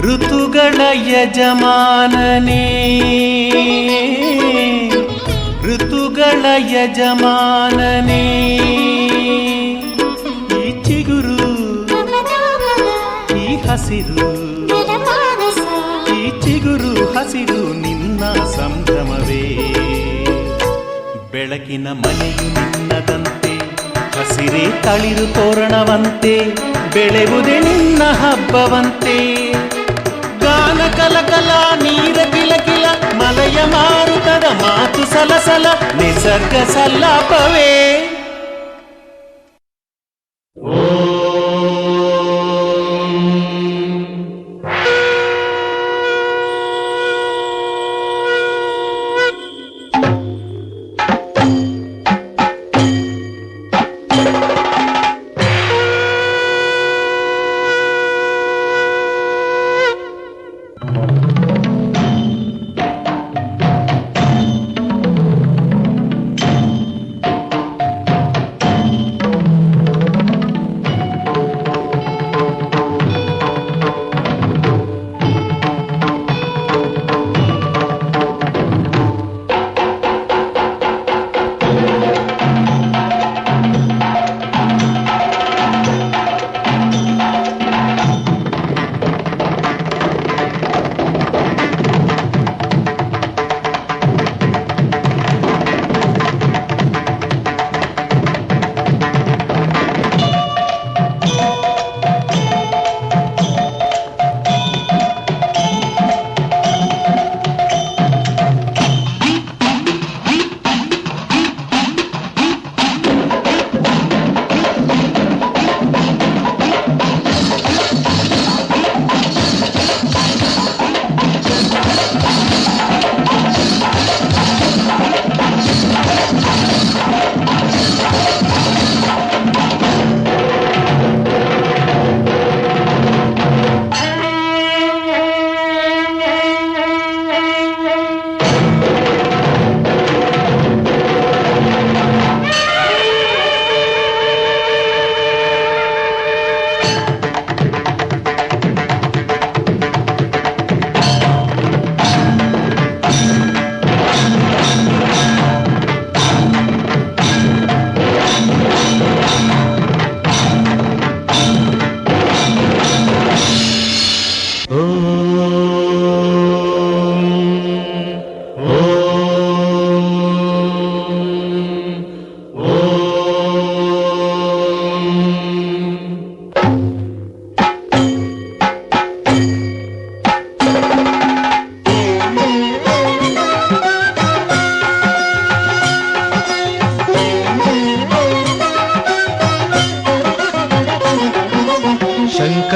ಋತುಗಳ ಯಜಮಾನನೇ, ಋತುಗಳ ಯಜಮಾನನೇ, ಈ ಚಿಗುರು ಈ ಹಸಿರು, ಈ ಚಿಗುರು ಹಸಿರು ನಿನ್ನ ಸಂಭ್ರಮವೇ. ಬೆಳಕಿನ ಮನೆಯು ನಿನ್ನದಂತೆ, ಹಸಿರೇ ತಳಿರು ತೋರಣವಂತೆ, ಬೆಳೆಯುವುದೇ ನಿನ್ನ ಹಬ್ಬವಂತೆ. ಗಾನ ಕಲಕಲ ನೀರ ಕಿಲಕಿಲ, ಮಲಯ ಮಾರುತದ ಮಾತು ಸಲಸಲ, ನಿಸರ್ಗ ಸಲ್ಲಾಪವೇ.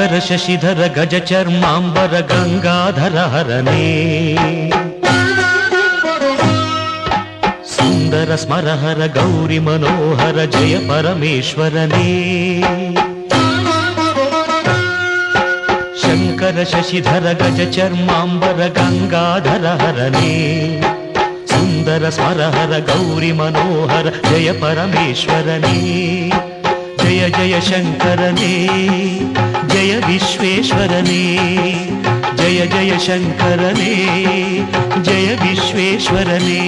ಶಂಕರ ಶಶಿಧರ ಗಜ ಚರ್ಮಾಂಬರ ಗಂಗಾಧರ ಹರನೇ ಸುಂದರ ಸ್ಮರಹರ ಗೌರಿ ಮನೋಹರ ಜಯ ಪರಮೇಶ್ವರನೇ ಶಂಕರ ಶಶಿಧರ ಗಜ ಚರ್ಮಾಂಬರ ಗಂಗಾಧರ ಹರನೇ ಸುಂದರ ಸ್ಮರಹರ ಗೌರಿ ಮನೋಹರ ಜಯ ಪರಮೇಶ್ವರನೇ ಜಯ ಜಯ ಶಂಕರನೇ ಜಯ ವಿಶ್ವೇಶ್ವರನೇ ಜಯ ಜಯ ಶಂಕರನೇ ಜಯ ವಿಶ್ವೇಶ್ವರನೇ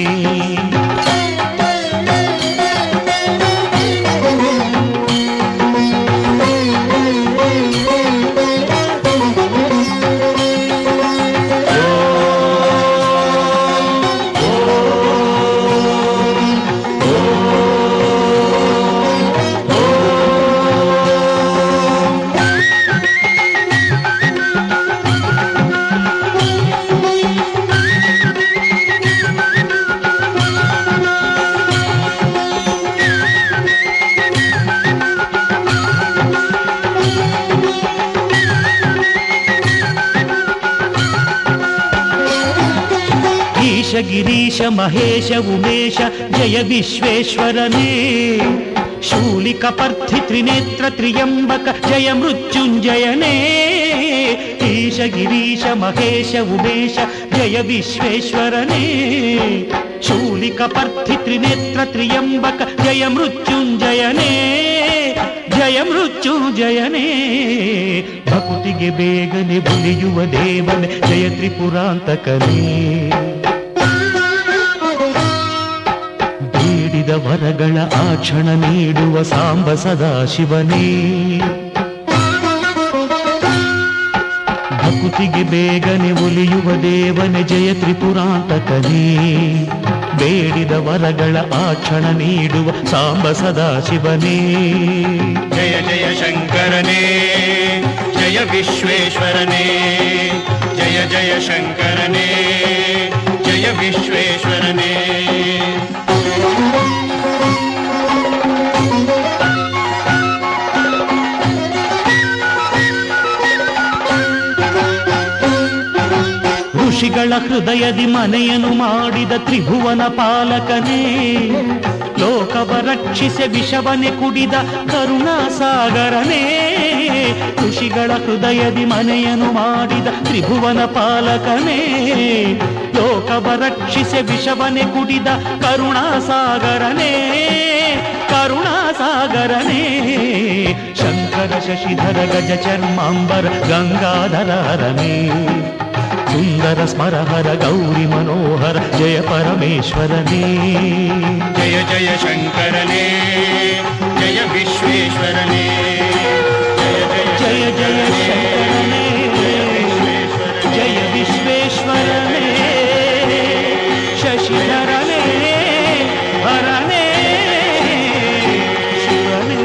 ಗಿರೀಶ ಮಹೇಶ ಉಮೇಶ ಜಯ ವಿಶ್ವೇಶ್ವರನೇ ಶೂಲಿಕ ಪರ್ಥಿ ತ್ರಿನೇತ್ರ ತ್ರಿಯಂಬಕ ಜಯ ಮೃತ್ಯುಂಜಯನೇ ಈಶ ಗಿರೀಶ ಮಹೇಶ ಉಮೇಶ ಜಯ ವಿಶ್ವೇಶ್ವರನೇ ಶೂಲಿಕ ಪರ್ಥಿ ತ್ರಿನೇತ್ರ ತ್ರಿಯಂಬಕ ಜಯ ಮೃತ್ಯುಂಜಯನೇ ಜಯ ಮೃತ್ಯುಂಜಯನೇ ಭಕುತಿಗೆ ಬೇಗನೆ ಬುಲಿಯುವ ದೇವನೇ ಜಯ ತ್ರಿಪುರಾಂತಕನೇ ಬೇಡಿದ ವರಗಳ ಆ ಕ್ಷಣ ನೀಡುವ ಸಾಂಬ ಸದಾಶಿವನೇ ಭಕುತಿಗೆ ಬೇಗನೆ ಒಲಿಯುವ ದೇವನೇ ಜಯ ತ್ರಿಪುರಾಂತಕನೇ ಬೇಡಿದ ವರಗಳ ಆ ಕ್ಷಣ ನೀಡುವ ಸಾಂಬ ಸದಾಶಿವನೇ
ಜಯ ಜಯ ಶಂಕರನೇ ಜಯ ವಿಶ್ವೇಶ್ವರನೇ ಜಯ ಜಯ ಶಂಕರನೇ ಜಯ ವಿಶ್ವೇಶ್ವರನೇ
ಋಷಿಗಳ ಹೃದಯದಿ ಮನೆಯನ್ನು ಮಾಡಿದ ತ್ರಿಭುವನ ಪಾಲಕನೇ ಲೋಕವ ರಕ್ಷಿಸಿ ವಿಷವನೆ ಕುಡಿದ ಕರುಣಾಸಾಗರನೇ ಋಷಿಗಳ ಹೃದಯದಿ ಮನೆಯನ್ನು ಮಾಡಿದ ತ್ರಿಭುವನ ಪಾಲಕನೇ ಲೋಕವ ರಕ್ಷಿಸಿ ವಿಷವನೆ ಕುಡಿದ ಕರುಣಾಸಾಗರನೇ ಕರುಣಾಸಾಗರನೇ ಶಂಕರ ಶಶಿಧರ ಗಜ ಚರ್ಮಾಂಬರ ಗಂಗಾಧರ ಹರನೇ ಸುಂದರ ಸ್ಮರಹರ ಗೌರಿ ಮನೋಹರ ಜಯ ಪರಮೇಶ್ವರನೇ
ಜಯ ಜಯ ಶಂಕರನೇ ಜಯ ವಿಶ್ವೇಶ್ವರನೇ
ಜಯ ಜಯ ಶಂಕರನೇ ಜಯ ವಿಶ್ವೇಶ್ವರನೇ ಶಶಿಧರನೇ ಹರನೇ ಶಿವನೇ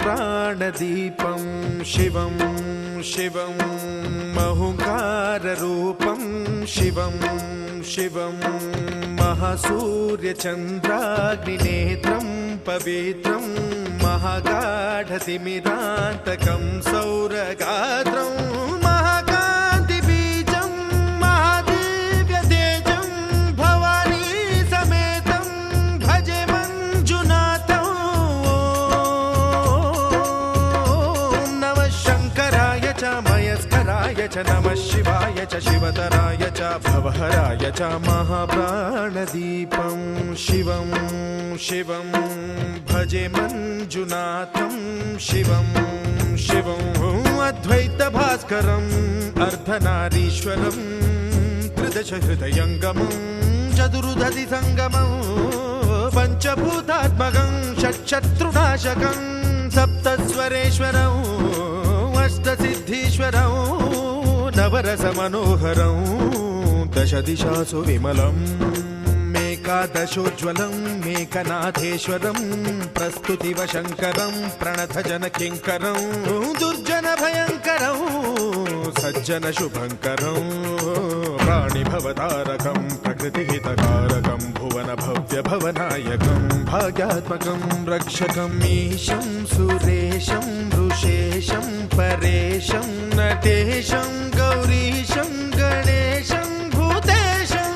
प्राणदीपं शिवं शिवं महुकाररूपं शिवं शिवं महासूर्यचन्द्राग्निनेत्रं पवित्रं महागाढतिमिरान्तकं सौरगात्रं महाकान्तिबीजं महादिव्यतेजं भवानी समेतं भजे मञ्जुनाथं मयस्कराय च नमः शिवाय च शिवतराय च भवहराय च महाप्राणदीपं शिवं शिवं भजे मञ्जुनाथं शिवं शिवं अद्वैतभास्करम् अर्धनारीश्वरं त्रिदशहृदयङ्गमं चतुर्दधिसङ्गमं पञ्चभूतात्मकं षट्शत्रुनाशकं सप्तस्वरेश्वरं अष्टसिद्धीश्वरं नवरसमनोहरं दशदिशासु विमलं मेकादशोज्ज्वलं मेकनाथेश्वरं प्रस्तुतिव शङ्करं प्रणतजनकिङ्करं दुर्जनभयङ्करं सज्जनशुभङ्करं प्राणिभवतारकं प्रकृतिहितकारकं भुवनभव्यभवनायकं भाग्यात्मकं रक्षकम् ईशं सुरेशं ऋषेशं परेशं नटेशं गौरीशं गणेशं भूतेशं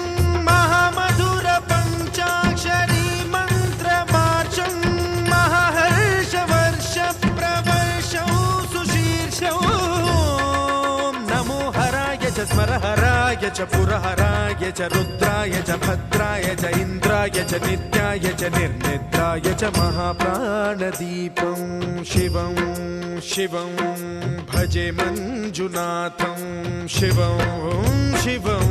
महामधुर पञ्चाक्षरी मन्त्रमार्चं महाहर्षवर्ष प्रवर्षं सुशीर्षं नमो हराय च स्मरहराय च पुरहराय च रुद्राय च भद्राय च इन्द्राय च नित्याय च निर्निद्राय च महाप्राणदीपं शिवं शिवं भजे मञ्जुनाथं शिवं शिवं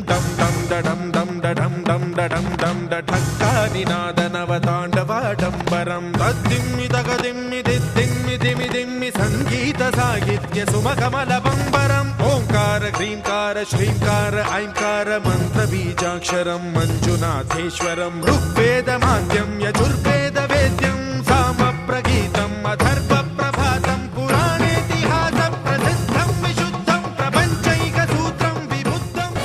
दं दं दडं दं दडं दं दडं दं डठक्कानिनादनवताण्डवाडम्बरं तद्दिम्मि तगदिम्मि दिद्दिम्मि दिमि दिम्मि सङ्गीतसाहित्य सुमकमलबम्बरम् ओङ्कार ह्रीङ्कार श्रीङ्कार ऐङ्कार मन्त्रबीजाक्षरं मञ्जुनाथेश्वरं ऋग्वेदमाद्यं यजुर्वेदवेद्यं सामप्रगीतम् अथर्वप्रभातं पुराणेतिहासप्रसिद्धं विशुद्धं प्रपञ्चैकसूत्रं विबुद्धम्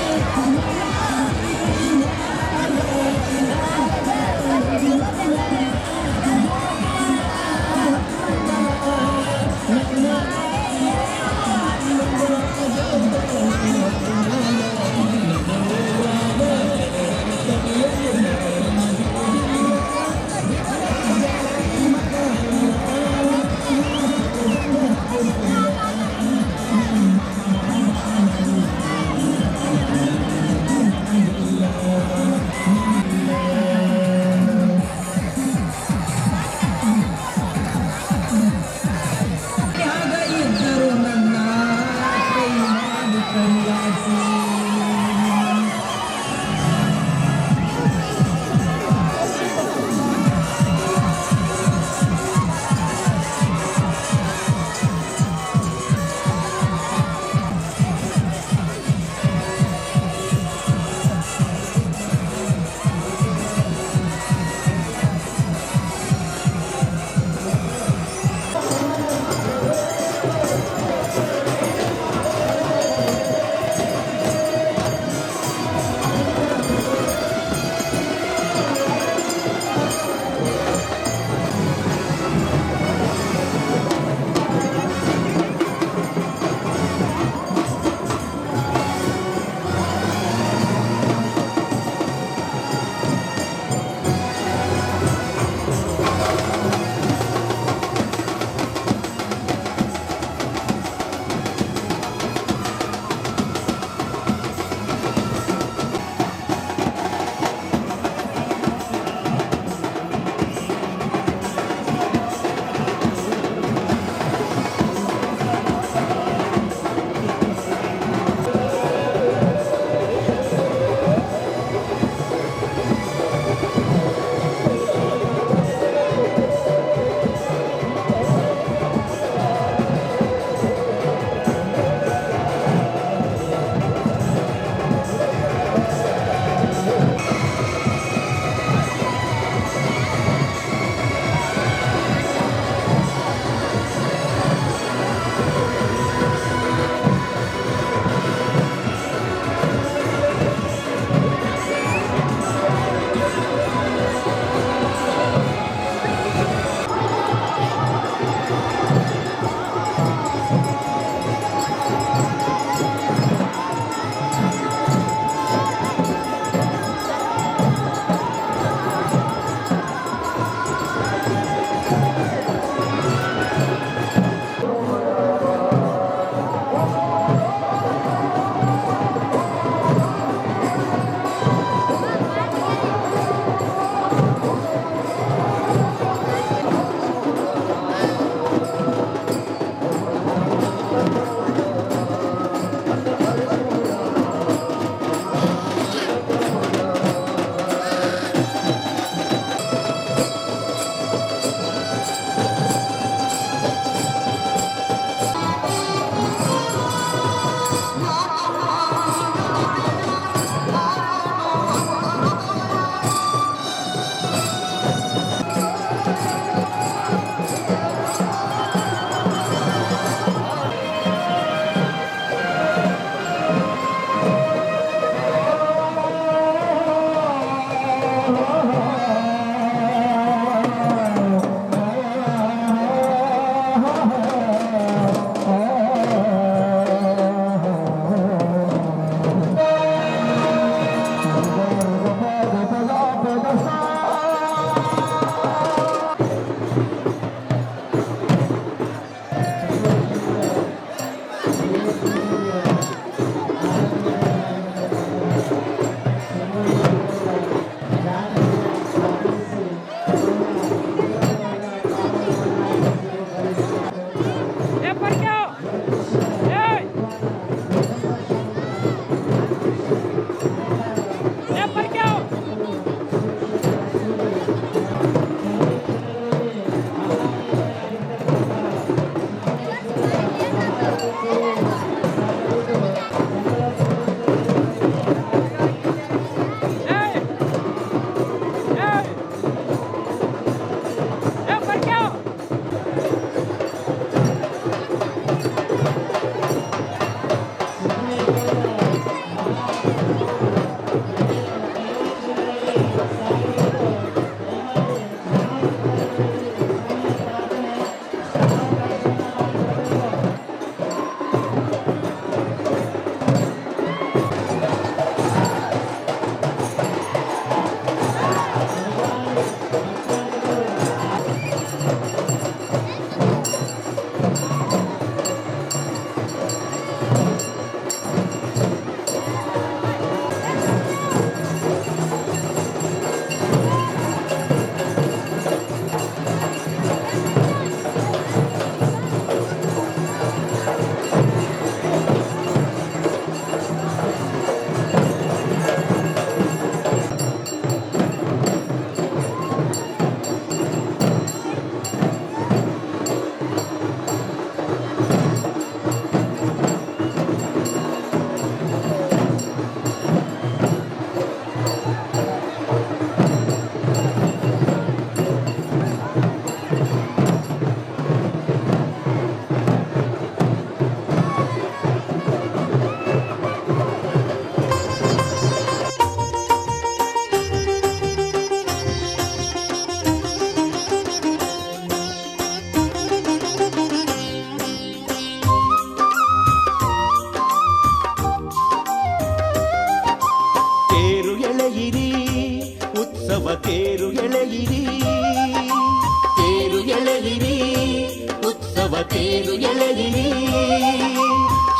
ಎಳೆಯಿರಿ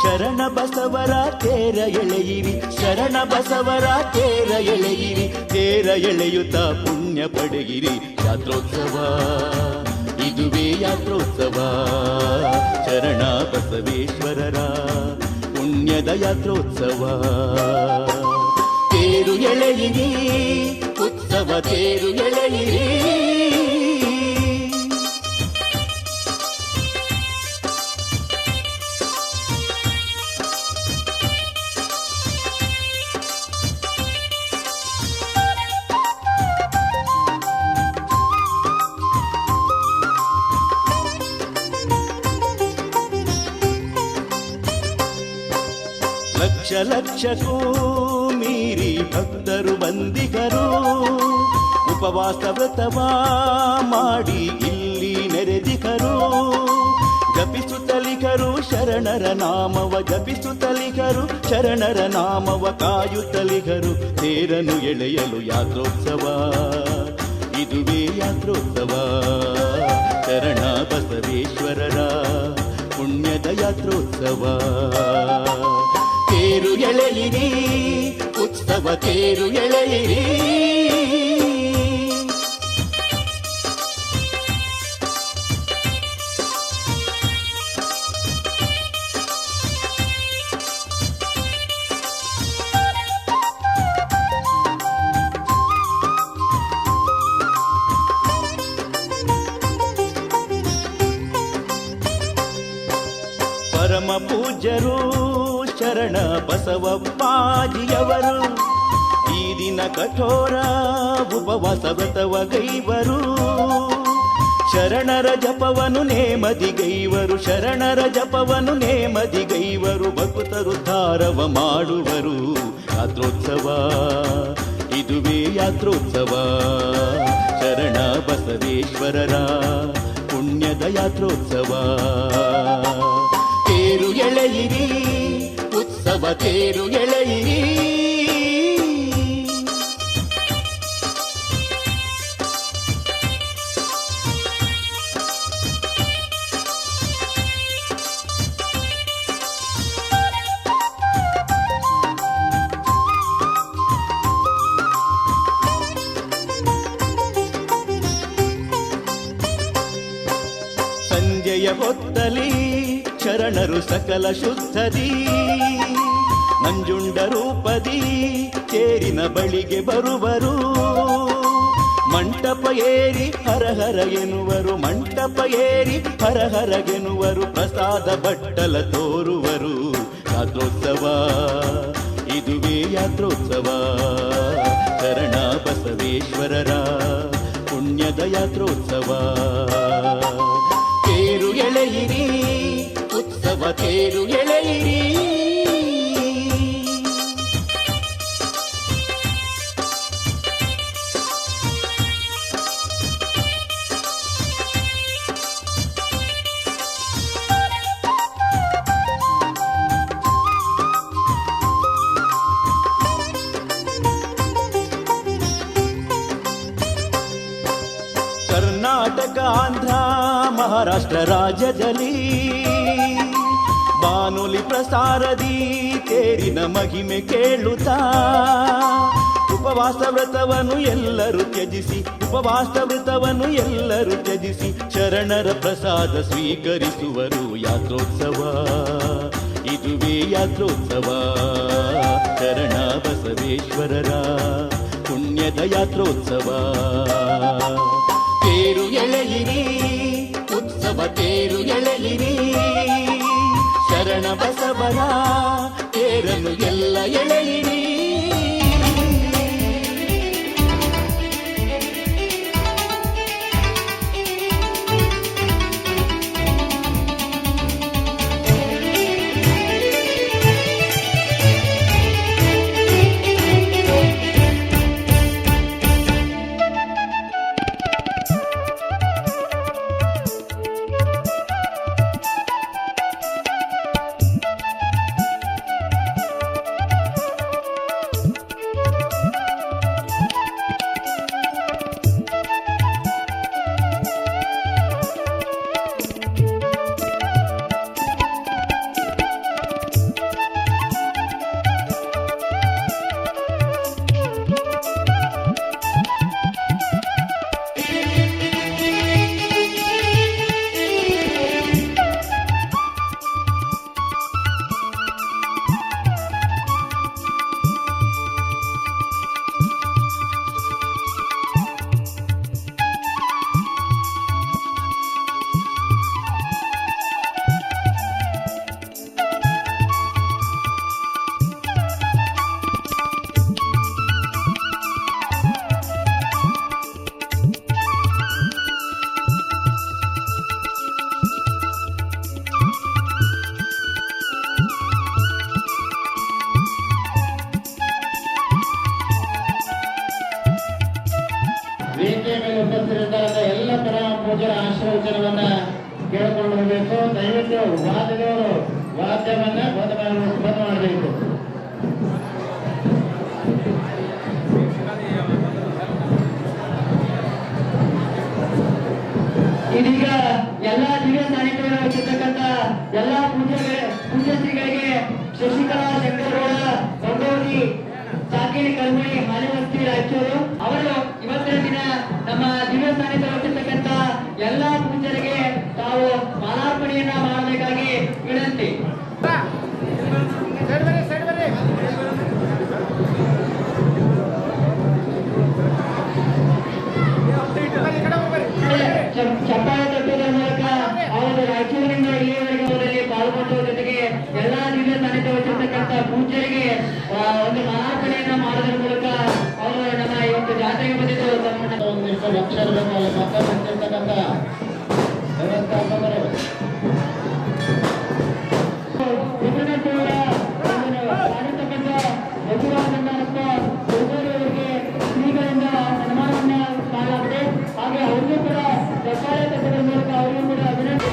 ಶರಣ ಬಸವರ ತೇರ ಎಳೆಯಿರಿ ಶರಣ ಬಸವರ ತೇರ ಎಳೆಯಿರಿ ತೇರ ಎಳೆಯುತ್ತ ಪುಣ್ಯ ಪಡೆಯಿರಿ ಯಾತ್ರೋತ್ಸವ ಇದುವೇ ಯಾತ್ರೋತ್ಸವ ಶರಣ ಬಸವೇಶ್ವರರ ಪುಣ್ಯದ ಯಾತ್ರೋತ್ಸವ ತೇರು ಎಳೆಯಿರಿ ಉತ್ಸವ ತೇರು ಎಳೆಯಿರಿ ಲಕ್ಷ ಲಕ್ಷಕ್ಕೂ ಮೀರಿ ಭಕ್ತರು ಬಂದಿಗರು ಉಪವಾಸ ವ್ರತವ ಮಾಡಿ ಇಲ್ಲಿ ನೆರೆದಿಗರು ಜಪಿಸುತ್ತಲಿಗರು ಶರಣರ ನಾಮವ ಜಪಿಸುತ್ತಲಿಗರು ಶರಣರ ನಾಮವ ಕಾಯುತ್ತಲಿಗರು ತೇರನು ಎಳೆಯಲು ಯಾತ್ರೋತ್ಸವ ಇದುವೇ ಯಾತ್ರೋತ್ಸವ ಶರಣ ಬಸವೇಶ್ವರರ ಪುಣ್ಯದ ಯಾತ್ರೋತ್ಸವ ತೇರು ಎಳೆಯಿರಿ ಉತ್ಸವ ತೇರು ಎಳೆಯಿರಿ ಪರಮ ಪೂಜ್ಯರು ಶರಣ ಬಸವಪ್ಪಾಜಿಯವರು ಈ ದಿನ ಕಠೋರ ಉಪವಾಸ ವ್ರತವ ಗೈವರು ಶರಣರ ಜಪವನ್ನು ನೇಮದಿಗೈವರು ಶರಣರ ಜಪವನ್ನು ನೇಮದಿಗೈವರು ಭಕ್ತರುದ್ಧಾರವ ಮಾಡುವರು ಯಾತ್ರೋತ್ಸವ ಇದುವೇ ಯಾತ್ರೋತ್ಸವ ಶರಣ ಬಸವೇಶ್ವರರ ಪುಣ್ಯದ ಯಾತ್ರೋತ್ಸವ ತೇರು ಎಳೆಯಿರಿ ಉತ್ಸವ ತೇರು ಎಳೆಯಿರಿ ಸಂಜೆಯ ಹೊತ್ತಲಿ ಶರಣರು ಸಕಲ ಶುದ್ಧದಿ ನಂಜುಂಡ ರೂಪದಿ ತೇರಿನ ಬಳಿಗೆ ಬರುವರು ಮಂಟಪ ಏರಿ ಹರಹರ ಎನ್ನುವರು ಮಂಟಪ ಏರಿ ಹರಹರ ಎನ್ನುವರು ಪ್ರಸಾದ ಬಟ್ಟಲ ತೋರುವರು ಯಾತ್ರೋತ್ಸವ ಇದುವೇ ಯಾತ್ರೋತ್ಸವ ಶರಣ ಬಸವೇಶ್ವರರ ಪುಣ್ಯದ ಯಾತ್ರೋತ್ಸವ ತೇರು ಎಳೆಯಿರಿ ಉತ್ಸವ ತೇರು ಎಳೆಯಿರಿ ಕರ್ನಾಟಕ ಆಂಧ್ರ ಮಹಾರಾಷ್ಟ್ರ ರಾಜ್ಯದಲ್ಲಿ ಬಾನುಲಿ ಪ್ರಸಾರದಿ ತೇರಿನ ಮಹಿಮೆ ಕೇಳುತ್ತಾ ಉಪವಾಸ ವ್ರತವನ್ನು ಎಲ್ಲರೂ ತ್ಯಜಿಸಿ ಉಪವಾಸ ವ್ರತವನ್ನು ಎಲ್ಲರೂ ತ್ಯಜಿಸಿ ಶರಣರ ಪ್ರಸಾದ ಸ್ವೀಕರಿಸುವರು ಯಾತ್ರೋತ್ಸವ ಇದುವೇ ಯಾತ್ರೋತ್ಸವ ಶರಣ ಬಸವೇಶ್ವರರ ಪುಣ್ಯದ ಯಾತ್ರೋತ್ಸವ ತೇರು ಎಳೆಯಿರಿ ಉತ್ಸವ ತೇರು ಎಳೆಯಿರಿ ಶರಣ ಬಸವರ ತೇರನ್ನು ಎಲ್ಲ ಎಳೆಯಿರಿ
ವಾದ್ಯದವರು ವಾದ್ಯವನ್ನ ಬಂದ್ ಮಾಡಬೇಕು. ಇದೀಗ ಎಲ್ಲಾ ದಿವ್ಯ ಸಾನ್ನಿಧ್ಯ ವಹಿಸಿರ್ತಕ್ಕಂಥ ಎಲ್ಲಾ ಪೂಜ್ಯಶ್ರೀಗಳಿಗೆ ಶಶಿಕಲಾ ಶಂಕರಗೌಡ ಗಂಗೋತ್ರಿ ಚಾಕೇರಿ ಕಲ್ಮಣಿ ಹಾಲಿವಸ್ತಿ ರಾಯಚೂರು ಅವರು ಇವತ್ತಿನ ದಿನ ನಮ್ಮ ದಿವ್ಯ ಸಾನ್ನಿಧ್ಯ ವಹಿಸಿರ್ತಕ್ಕಂಥ ಎಲ್ಲಾ ಪೂಜ್ಯರಿಗೆ ತಾವು ಮಾಲಾರ್ಪಣೆಯನ್ನ ಮಾಡಬೇಕಾಗಿ ವಿನಂತಿ. ಚಪ್ಪಾಳೆ ತಟ್ಟುವುದರ ಮೂಲಕ ಅವರು ರಾಯಚೂರಿನಿಂದ ಇಲ್ಲಿಯವರೆಗೆ ಅವರಲ್ಲಿ ಪಾಲ್ಗೊಂಡುವ ಜೊತೆಗೆ ಎಲ್ಲಾ ದಿವ್ಯ ಸಾನ್ನಿಧ್ಯ ವಹಿಸಿರ್ತಕ್ಕಂಥ ಪೂಜ್ಯರಿಗೆ ಒಂದು ಮಾಲಾರ್ಪಣೆಯನ್ನ ಮಾಡೋದ್ರ ಮೂಲಕ ಅವರು ನಮ್ಮ ಇವತ್ತು ಜಾತ್ರೆಗೆ ಬಂದಿದ್ದು ಒಂದಿಷ್ಟು ಲಕ್ಷ ರೂಪಾಯಿ ಮೊತ್ತ ಬಂದಿರ್ತಕ್ಕಂಥ ವ್ಯವಸ್ಥಾಪಕರು ಮಾಡಿರ್ತಕ್ಕಂಥ ರಘುರಾಜನಪ್ಪ ಅವರಿಗೆ ಶ್ರೀಗಳಿಂದ ಸನ್ಮಾನವನ್ನ ಮಾಡಲಾಗಿದೆ. ಹಾಗೆ ಅವ್ರಿಗೂ ಕೂಡ ಚಪ್ಪಾಳೆ ತಟ್ಟುವುದರ ಮೂಲಕ ಅವರಿಗೂ ಕೂಡ ಅಭಿನಂದನೆ.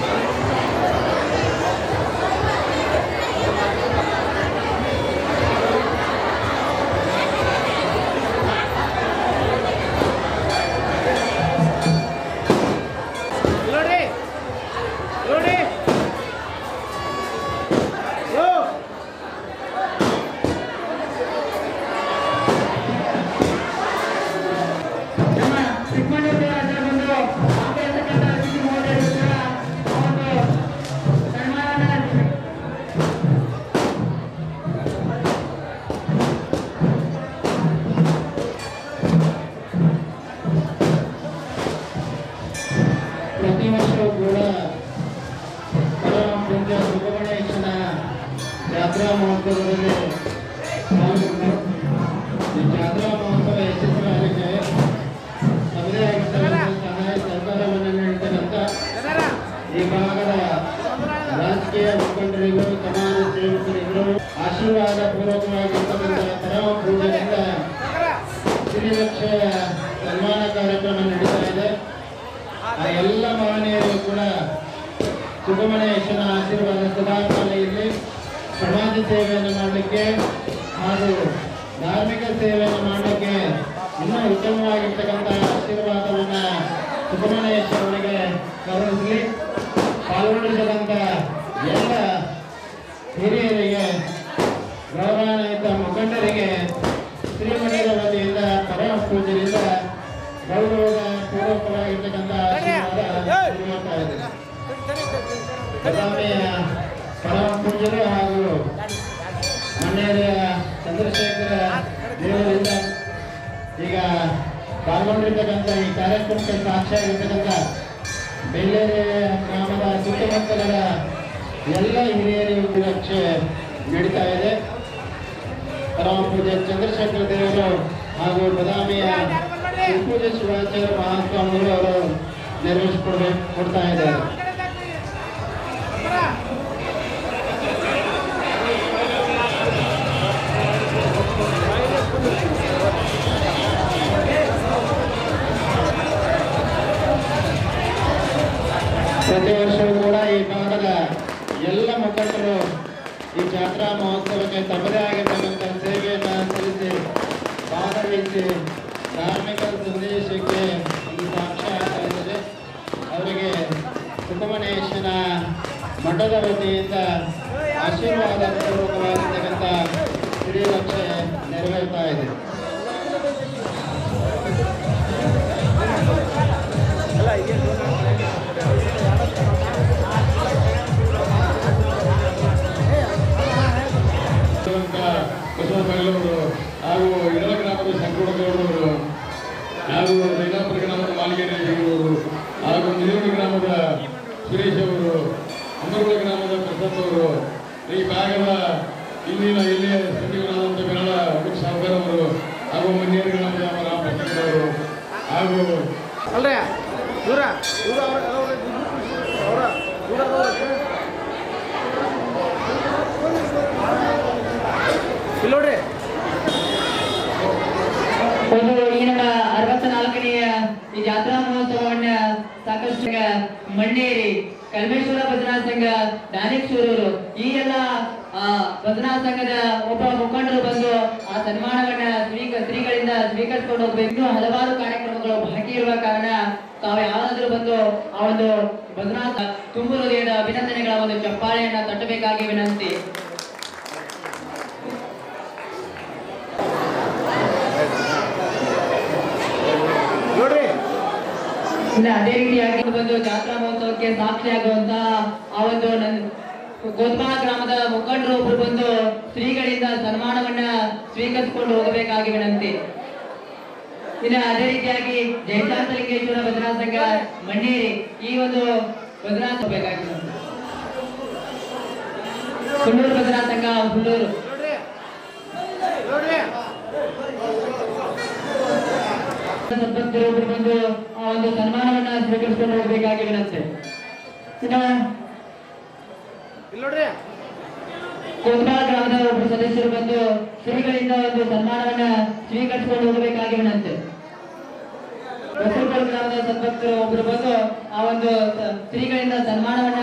ಪ್ರತಿ ವರ್ಷವೂ ಕೂಡ ಪೂಜ್ಯ ಸುಬ್ರಹ್ಮಣ್ಯೇಶ್ವರ ಜಾತ್ರಾ ಮಹೋತ್ಸವದಲ್ಲಿ ಪಾಲ್ಗೊಂಡು ಈ ಜಾತ್ರಾ ಮಹೋತ್ಸವ ಯಶಸ್ವಿಯಾಗಲಿಕ್ಕೆ ತಮ್ಮದೇ ಆಗಿರ್ತಕ್ಕಂಥ ಸಹಾಯ ಸಹಕಾರವನ್ನು ನೀಡತಕ್ಕಂಥ ಈ ಭಾಗದ ರಾಜಕೀಯ ಮುಖಂಡರಿಗೂ ಸಮಾಜ ಸೇವಕರಿಗೂ ಆಶೀರ್ವಾದ ಪೂರ್ವಕವಾಗಿರ್ತಕ್ಕಂಥ ಪರಮ ಪೂಜೆಯಿಂದ ಶ್ರೀಲಕ್ಷ ಸನ್ಮಾನ ಕಾರ್ಯಕ್ರಮ ನಡೀತಾ ಇದೆ. ಆ ಎಲ್ಲ ಮಹನೀಯರಿಗೂ ಕೂಡ ಸುಬ್ರಹ್ಮಣ್ಯೇಶ್ವರನ ಆಶೀರ್ವಾದ ಸದಾಕಾಲ ಇರಲಿ. ಸಮಾಜ ಸೇವೆಯನ್ನು ಮಾಡಲಿಕ್ಕೆ ಹಾಗೂ ಧಾರ್ಮಿಕ ಸೇವೆಯನ್ನು ಮಾಡಲಿಕ್ಕೆ ಇನ್ನೂ ಉತ್ತಮವಾಗಿರ್ತಕ್ಕಂಥ ಆಶೀರ್ವಾದವನ್ನು ಸುಬ್ರಹ್ಮಣ್ಯೇಶ್ವರನಿಗೆ ಕರುಣಿಸಲಿ. ಪಾಲ್ಗೊಂಡಿರ್ತಕ್ಕಂಥ ಎಲ್ಲ ಹಿರಿಯರಿಗೆ ಗೌರವಾನ್ವಿತ ಮುಖಂಡರಿಗೆ ಶ್ರೀಮಠದ ವತಿಯಿಂದ ಪರಮ ಪೂಜೆಯಿಂದ ಗೌರವದ ಪೂರ್ವಕವಾಗಿರ್ತಕ್ಕಂಥ ಆಶೀರ್ವಾದ ನೀಡುತ್ತಾ ಇದೆ. ಬದಾಮಿಯ ಪರಮ ಪೂಜ್ಯರು ಹಾಗೂ ಮಣ್ಣೇರಿಯ ಚಂದ್ರಶೇಖರ ದೇವರಿಂದ ಈಗ ಪಾಲ್ಗೊಂಡಿರ್ತಕ್ಕಂಥ ಈ ಕಾರ್ಯಕ್ರಮಕ್ಕೆ ಸಾಕ್ಷಿಯಾಗಿರ್ತಕ್ಕಂಥ ಬೆಳ್ಳೇರಿ ಗ್ರಾಮದ ಸುತ್ತಮುತ್ತಲ ಎಲ್ಲ ಹಿರಿಯರಿಗೂ ಕೂಡ ನಡೀತಾ ಇದೆ. ಪರಮ ಪೂಜ್ಯ ಚಂದ್ರಶೇಖರ ದೇವರು ಹಾಗೂ ಬದಾಮಿಯ ಪೂಜ್ಯ ಶಿವಾಚಾರ್ಯ ಮಹಾಸ್ವಾಮಿಗಳು ಅವರು ಕೊಡ್ತಾ ಇದ್ದಾರೆ. ಪ್ರತಿ ವರ್ಷವೂ ಕೂಡ ಈ ಭಾಗದ ಎಲ್ಲ ಮುಖಂಡರು ಈ ಜಾತ್ರಾ ಮಹೋತ್ಸವಕ್ಕೆ ತಮ್ಮದೇ ಆಗಿರ್ತಕ್ಕಂಥ ಸೇವೆಯನ್ನು ಸಲ್ಲಿಸಿ ಭಾಗವಹಿಸಿ ಧಾರ್ಮಿಕ ಸಂದೇಶಕ್ಕೆ ಒಂದು ಸಾಕ್ಷ್ಯ ಆಗ್ತಾ ಇದ್ದಾರೆ. ಅವರಿಗೆ ಸುಬ್ರಹ್ಮಣ್ಯೇಶ್ವರ ಮಠದ ವತಿಯಿಂದ ಆಶೀರ್ವಾದ ಪೂರ್ವಕವಾಗಿರ್ತಕ್ಕಂಥ ಶ್ರೀಲಕ್ಷೆ ನೆರವೇರ್ತಾ ಇದೆ.
ಬಸವನಗೌಡರು ಹಾಗೂ ಇಡಲ ಗ್ರಾಮದ ಸಂಕೋಡಗೌಡರು ಹಾಗೂ ರೈನಾಪುರ ಗ್ರಾಮದ ಮಾಲಿಗೇರಿ ಅವರು ಹಾಗೂ ನಿಲುವಳಿ ಗ್ರಾಮದ ಸುರೇಶ್ ಅವರು, ಅಮರಗುಳ ಗ್ರಾಮದ ಪ್ರಸಾದ್ ಅವರು, ಈ ಭಾಗದ ಇಲ್ಲಿಯ ಸಚಿವರಾದಂಥ ಬೆರಳ ಅಮಿತ್ ಸಾವ್ಕರ್ ಅವರು ಹಾಗೂ ಮನ್ನೇರಿ ಗ್ರಾಮದ ರಾಮಪ್ರಸಾದ್ ಅವರು ಹಾಗೂ
ಅಲ್ರೇ ದೂರ ಇಲ್ಲೋಡ್ರಿ
ಒಂದು ಈ ನಮ್ಮ 64ನೆಯ ಈ ಜಾತ್ರಾ ಮಹೋತ್ಸವವನ್ನ ಸಾಕಷ್ಟು ಮಣ್ಣೇರಿ ಕಲ್ಮೇಶ್ವರ ಭಜನಾ ಸಂಘ ಸೂರೂರು ಈ ಎಲ್ಲ ಭಜನಾ ಸಂಘದ ಒಬ್ಬ ಮುಖಂಡರು ಬಂದು ಆ ಸನ್ಮಾನವನ್ನ ಶ್ರೀಗಳಿಂದ ಸ್ವೀಕರಿಸಿಕೊಂಡು ಹೋಗ್ಬೇಕು. ಇನ್ನೂ ಹಲವಾರು ಕಾರ್ಯಕ್ರಮಗಳು ಬಾಕಿ ಇರುವ ಕಾರಣ ತಾವು ಯಾರಾದ್ರೂ ಬಂದು ಆ ಒಂದು ಭಜನಾ ತುಂಬು ಹೃದಯದ ಅಭಿನಂದನೆಗಳ ಒಂದು ಚಪ್ಪಾಳೆಯನ್ನ ತಟ್ಟಬೇಕಾಗಿ ವಿನಂತಿ. ಅದೇ ರೀತಿಯಾಗಿ ಬಂದು ಜಾತ್ರಾ ಮಹೋತ್ಸವಕ್ಕೆ ಸಾಕ್ಷಿಯಾಗುವಂತಹ ಆ ಒಂದು ಗೋತ್ಮಾ ಗ್ರಾಮದ ಮುಖಂಡರು ಒಬ್ಬರು ಬಂದು ಶ್ರೀಗಳಿಂದ ಸನ್ಮಾನವನ್ನ ಸ್ವೀಕರಿಸಿಕೊಂಡು ಹೋಗಬೇಕಾಗಿ ವಿನಂತಿ. ಇನ್ನು ಅದೇ ರೀತಿಯಾಗಿ ಜಯಶಾಂತಲಿಂಗೇಶ್ವರ ಭಜನಾ ಸಂಘ ಮಣ್ಣೇರಿ ಈ ಒಂದು ಭಜನಾ ಹೋಗಬೇಕಾಗಿ ವಿನಂತಿ. ಹುಲ್ಲೂರು ಭಜನಾ ಸಂಘ ಹುಲ್ಲೂರು ಸಂಪತ್ತಿರೋರು ಬಂದು ಆ ಒಂದು ಸನ್ಮಾನವನ್ನ ಸ್ವೀಕರಿಸಿಕೊಂಡು ಹೋಗಬೇಕಾಗಿ ವಿನಂತಿ. ಕೋತ್ಮಾ ಗ್ರಾಮದ ಒಬ್ಬರು ಸದಸ್ಯರು ಬಂದು ಶ್ರೀಗಳಿಂದ ಒಂದು ಸನ್ಮಾನವನ್ನ ಸ್ವೀಕರಿಸಿಕೊಂಡು ಹೋಗಬೇಕಾಗಿ ವಿನಂತಿ. ಹೊಸಕೋಟೆ ಗ್ರಾಮದ ಸಂಪತ್ತರು ಒಬ್ಬರು ಬಂದು ಆ ಒಂದು ಶ್ರೀಗಳಿಂದ ಸನ್ಮಾನವನ್ನ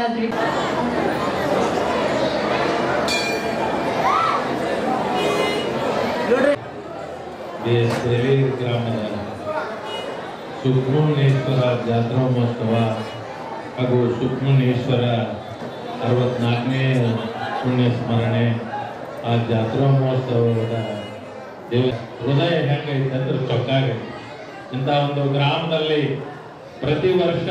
ಗ್ರಾಮದ ಸುಬ್ರಹ್ಮಣ್ಯೇಶ್ವರ ಜಾತ್ರಾ ಮಹೋತ್ಸವ ಹಾಗೂ ಸುಬ್ರಹ್ಮಣ್ಯೇಶ್ವರ 64ನೇ ಪುಣ್ಯ ಸ್ಮರಣೆ. ಆ ಜಾತ್ರಾ ಮಹೋತ್ಸವದ ಹೃದಯ ಹೆಂಗೈತೆ ಅಂದ್ರೆ ಚೊಕ್ಕಾಗೈತೆ. ಇಂಥ ಒಂದು ಗ್ರಾಮದಲ್ಲಿ ಪ್ರತಿ ವರ್ಷ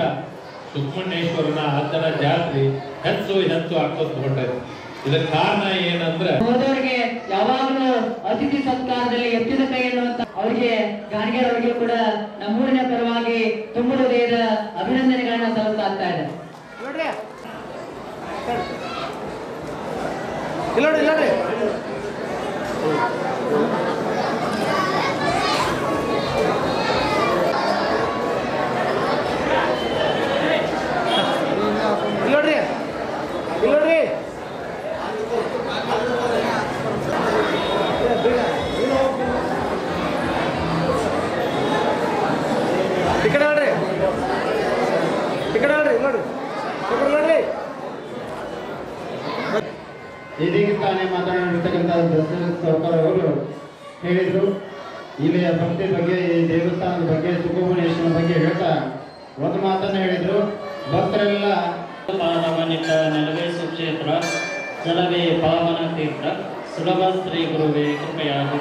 ಸುಬ್ರಹ್ಮಣ್ಯೇಶ್ವರನ ಆತನ ಜಾತ್ರೆ ಹೆಚ್ಚು ಹಾಕೋದು ಹೊರಟೈತೆ. ಇದಕ್ಕೆ ಕಾರಣ ಏನಂದ್ರೆ
ಹೋದವರಿಗೆ ಯಾವಾಗಲೂ ಅತಿಥಿ ಸತ್ಕಾರದಲ್ಲಿ ಎತ್ತಿದ ಕೈ ಎನ್ನುವಂತ ಅವರಿಗೆ ಗಾಣಿಗೆರ್ ಅವರಿಗೆ ಕೂಡ ನಮ್ಮೂರಿನ ಪರವಾಗಿ ತುಂಬ ಹೃದಯದ ಅಭಿನಂದನೆಗಳನ್ನ ಸಲ್ಲಿಸ್ತಾ ಇದೆ.
ಇದೀಗ ತಾನೇ ಮಾತನಾಡಿರ್ತಕ್ಕಂಥ ದಶರಥ ಸಾವ್ಕಾರ ಅವರು ಹೇಳಿದ್ರು, ಇಲ್ಲಿಯ ಭಕ್ತಿ ಬಗ್ಗೆ, ಈ ದೇವಸ್ಥಾನದ ಬಗ್ಗೆ, ಸುಬ್ರಹ್ಮಣ್ಯೇಶ್ವರನ ಬಗ್ಗೆ ಹೇಳ್ತಾ ಒಂದು ಮಾತನ್ನ ಹೇಳಿದ್ರು. ಭಕ್ತರೆಲ್ಲ
ಪಾವನಿತ ನೆಲವೇ ಸುಕ್ಷೇತ್ರ ಜಲವೇ ಪಾವನ ತೀರ್ಥ ಸುಲಭ ಶ್ರೀ ಗುರುವೇ ಕೃಪೆಯಾಗಿ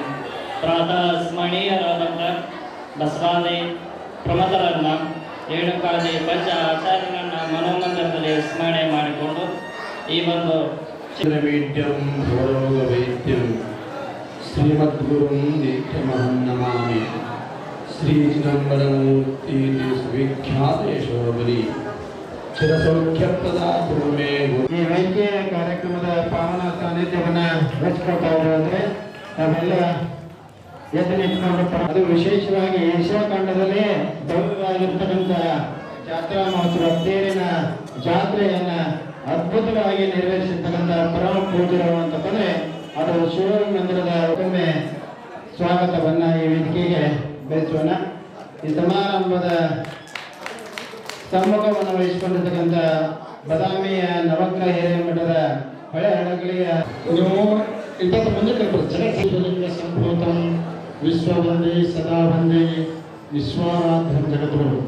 ಪ್ರಾತಃ ಸ್ಮರಣೀಯರಾದಂಥ ಬಸವಾದಿ ಪ್ರಮದರನ್ನ ರೇಣುಕಾದಿ ಪಂಚ ಆಚಾರ್ಯರನ್ನ ಮನೋಮಂದಿರದಲ್ಲಿ ಸ್ಮರಣೆ ಮಾಡಿಕೊಂಡು ಈ ಒಂದು
ವೇದ್ಯಂ ಭವರೋಗ ವೈದ್ಯಂ ಶ್ರೀಮದ್ಗುರುಂ ದೀಕ್ಷಮಹಂ ನಮಾಮಿ. ಶ್ರೀ ಚಿದಂಬರಮೂರ್ತಿ ಸುವಿಖ್ಯಾತ ಯಶೋಬಲಿ ಚಿರಸೌಖ್ಯಪ್ರದಾತುಮೇ. ಈ ವೈದ್ಯಕೀಯ ಕಾರ್ಯಕ್ರಮದ ಪಾವನ ಸಾನ್ನಿಧ್ಯವನ್ನ ವಹಿಸ್ಕೊಳ್ತಾ ಇರೋದ್ರೆ ನಾವೆಲ್ಲ ಎದ್ದು ನಿಂತ್ಕೊಂಡು, ಅದು ವಿಶೇಷವಾಗಿ ಏಷ್ಯಾ ಖಂಡದಲ್ಲಿ ಭವ್ಯವಾಗಿರ್ತಕ್ಕಂಥ ಜಾತ್ರಾ ಮಹೋತ್ಸವ ತೇರಿನ ಜಾತ್ರೆಯನ್ನ ಅದ್ಭುತವಾಗಿ ನೆರವೇರಿಸಿರ್ತಕ್ಕಂಥ ಪರಮ ಪೂಜ್ಯರು ಅಂತಂದ್ರೆ ಅದು ಶಿವ ಮಂದಿರದ ಒಮ್ಮೆ ಸ್ವಾಗತವನ್ನ ಈ ವೇದಿಕೆಗೆ ಬಯಸೋಣ. ಈ ಸಮಾರಂಭದ ಸಮ್ಮುಖವನ್ನು ವಹಿಸಿಕೊಂಡಿರ್ತಕ್ಕಂಥ ಬದಾಮಿಯ ನವಗ್ರಹ ಹಿರೇಮಠದ ಹಳೆ ಹಡಗಲಿಯ ನೀವು 20 ಮಂದಿ ಕಲ್ಪಲಿಂಗ ಸಂಭೂತಂ ವಿಶ್ವವಂದೇ ಸದಾ ವಂದೇ ವಿಶ್ವಾರಾಧ್ಯಂ ಜಗದ್ಗುರು.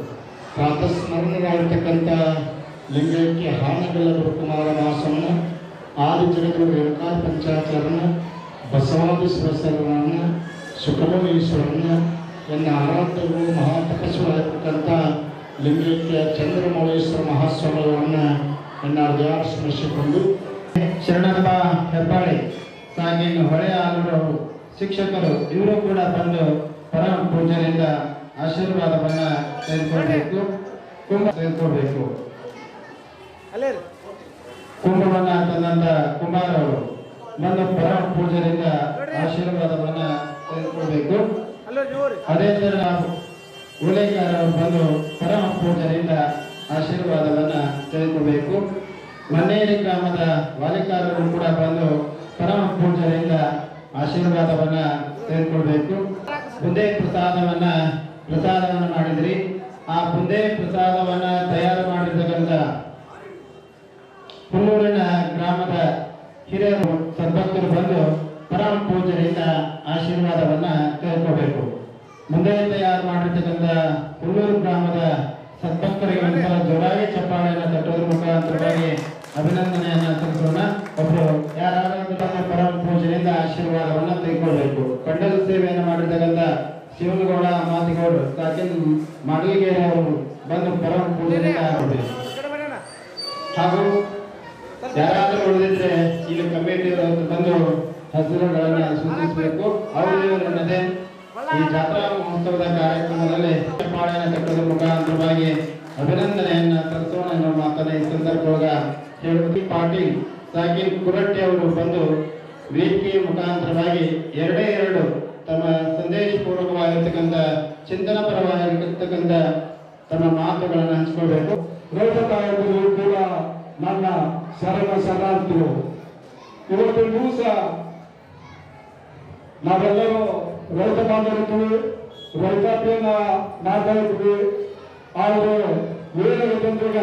ಪ್ರಾತಸ್ಮರಣರಾಗಿರ್ತಕ್ಕಂಥ ಲಿಂಗೈಕ್ಯ ಹಾನಗಲ್ಲ ಗುರುಕುಮಾರ ಮಾಸವನ್ನು ಆದಿ ಜಗದ್ಗುರು ರೇಣುಕಾದಿ ಪಂಚಾಚಾರ್ಯನ ಬಸವಾದಿ ಶಿವಸರನ್ನ ಸುಬ್ರಹ್ಮಣ್ಯೇಶ್ವರನ್ನ ಎನ್ನ ಆರಾಧ್ಯರು ಮಹಾತಪಸ್ವರಾಗಿರ್ತಕ್ಕಂಥ ಲಿಂಗೈಕ್ಯ ಚಂದ್ರಮೌಳೇಶ್ವರ ಮಹಾಸ್ವಾಮಿಗಳನ್ನ ಎನ್ನ ಹೃದಯ ಸ್ಮರಿಸಿಕೊಂಡು ಶರಣಪ್ಪ ಹೆಬ್ಬಾಳಿ ಸಾಗಿನ ಹೊಳೆ ಆಲೂರು ಶಿಕ್ಷಕರು ಇವರು ಕೂಡ ಬಂದು ಪರಮ ಪೂಜೆಯಿಂದ ಆಶೀರ್ವಾದವನ್ನ ತೆಗೆದುಕೊಳ್ಬೇಕು, ಕುಂಭ ತೆಗೆದುಕೊಳ್ಬೇಕು. ಕುಂಭವನ್ನ ತಂದಂತ ಕುಮಾರವರು ಬಂದು ಪರಮ ಪೂಜೆಯಿಂದ ಆಶೀರ್ವಾದವನ್ನ ತೆಗೆದುಕೊಳ್ಬೇಕು. ಅದೇ ತರ ಉಲೇಕಾರವರು ಬಂದು ಪರಮ ಪೂಜೆಯಿಂದ ಆಶೀರ್ವಾದವನ್ನ ತೆಗೆದುಕೊಳ್ಬೇಕು. ಮನ್ನೇರಿ ಗ್ರಾಮದ ವಾಲಿಕಾರರು ಕೂಡ ಬಂದು ಪರಮ ಪೂಜೆಯಿಂದ ಆಶೀರ್ವಾದವನ್ನ ತೆಗೆದುಕೊಳ್ಬೇಕು. ಬುಂದೇ ಪ್ರಸಾದವನ್ನ ಮಾಡಿದ್ರಿ. ಆ ಬುಂದೇ ಪ್ರಸಾದವನ್ನ ತಯಾರು ಮಾಡಿರ್ತಕ್ಕಂಥ ಹುಲ್ಲೂರಿನ ಗ್ರಾಮ ಹಿರಿಯರು ಸದ್ಭಕ್ತರು ಬಂದು ಪರಮ ಪೂಜರಿಂದ ಆಶೀರ್ವಾದವನ್ನ ತೆಗೆದುಕೋಬೇಕು. ಮುಂದೆ ತಯಾರು ಮಾಡಿರ್ತಕ್ಕಂಥ ಹುಲ್ಲೂರು ಗ್ರಾಮದ ಸದ್ಭಕ್ತರಿಗೆ ಒಂದ್ಸಲ ಜೋರಾಗಿ ಚಪ್ಪಾಳೆಯನ್ನು ತಟ್ಟೋದ್ರ ಮುಖಾಂತರವಾಗಿ ಅಭಿನಂದನೆಯನ್ನ ತಿಳಿಸೋಣ. ಒಬ್ಬರು ಯಾರಾದರೂ ಪರಮ ಪೂಜೆಯಿಂದ ಆಶೀರ್ವಾದವನ್ನ ತೆಗೆದುಕೊಳ್ಬೇಕು. ಪಂಡಲ ಸೇವೆಯನ್ನು ಮಾಡಿರ್ತಕ್ಕಂಥ ಶಿವನಗೌಡ ಮಾತಿಗೌಡ ಸಾಕಿನ್ ಮಾಡಲಿಗೇರಿ ಅವರು ಬಂದು ಪರಮ ಪೂಜೆಯಿಂದ ಆಗಬೇಕು. ಹಾಗೂ ಯಾರಾದರೂ ಉಳಿದಿದ್ರೆ ಇಲ್ಲಿ ಕಮಿಟಿಯವರು ಬಂದು ಹೆಸರುಗಳನ್ನ ಸೂಚಿಸಬೇಕು. ಅವರನ್ನದೇ ಈ ಜಾತ್ರಾ ಮಹೋತ್ಸವದ ಕಾರ್ಯಕ್ರಮದಲ್ಲಿ ಚಪ್ಪಾಳೆಯನ್ನು ತಟ್ಟೋದ್ರ ಮುಖಾಂತರವಾಗಿ ಅಭಿನಂದನೆಯನ್ನ ತರಿಸೋಣ ಅನ್ನೋ ಮಾತನ್ನ ಈ ಸಂದರ್ಭದೊಳಗ ಹೇಳುತ್ತಿ ಪಾಟೀಲ್ ಸಾಕಿನ್ ಕುರಟ್ಟಿ ಅವರು ಬಂದು ವೇದಿಕೆಯ ಮುಖಾಂತರವಾಗಿ ಎರಡು ತಮ್ಮ ಸಂದೇಶ ಪೂರ್ವಕವಾಗಿರ್ತಕ್ಕಂಥ ಚಿಂತನ ಪರವಾಗಿರ್ತಕ್ಕಂಥ ತಮ್ಮ ಮಾತುಗಳನ್ನು ಹಂಚಿಕೊಳ್ಬೇಕು.
ರೈತ ತಾಯಂದಿರು ಕೂಡ ನನ್ನ ಶರಣಾರ್ಥಿಗಳು. ಇವತ್ತು ದಿವಸ ನಾವೆಲ್ಲರೂ ರೈತ ಬಾಂಧವರಿದ್ದೀವಿ, ರೈತಾಪಿಯನ್ನ ಮಾಡ್ತಾ ಇದ್ದೀವಿ. ಆದರೆ ಏನಾಗುತ್ತಂದ್ರೀಗ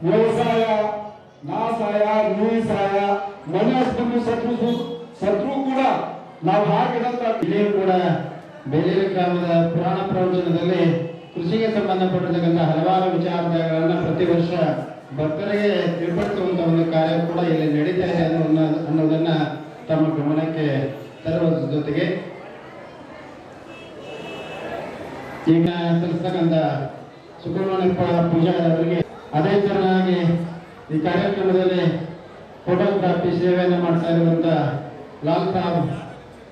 ವ್ಯವಸಾಯ ನಾಸಾಯ ನೀಸಾಯ ಮನೆ ಹಸ್ಬಂಡು ಸತ್ರು ಕೂಡ ನಾವು ಹಾಕಿದಂತ
ಇಲ್ಲಿಯೂ ಕೂಡ ಬೇಲೂರು ಗ್ರಾಮದ ಪುರಾಣ ಪ್ರವಚನದಲ್ಲಿ ಕೃಷಿಗೆ ಸಂಬಂಧಪಟ್ಟಿರ್ತಕ್ಕಂಥ ಹಲವಾರು ವಿಚಾರಗಳನ್ನ ಪ್ರತಿ ವರ್ಷ ಭಕ್ತರಿಗೆ ತಿಳ್ಪಡಿಸುವಂತ ಒಂದು ಕಾರ್ಯ ಕೂಡ ಇಲ್ಲಿ ನಡೀತಾ ಇದೆ ಅನ್ನೋದನ್ನ ತಮ್ಮ ಗಮನಕ್ಕೆ ತರುವುದರ ಜೊತೆಗೆ ಈಗ ಸಲ್ಲಿಸ್ತಕ್ಕಂಥ ಸುಬ್ರಹ್ಮಣ್ಯಪ್ಪ ಪೂಜಾರವರಿಗೆ ಅದೇ ತರನಾಗಿ ಈ ಕಾರ್ಯಕ್ರಮದಲ್ಲಿ ಫೋಟೋಗ್ರಾಫಿ ಸೇವೆಯನ್ನು ಮಾಡ್ತಾ ಇರುವಂತ ಲಾಲ್ ಸಾಬ್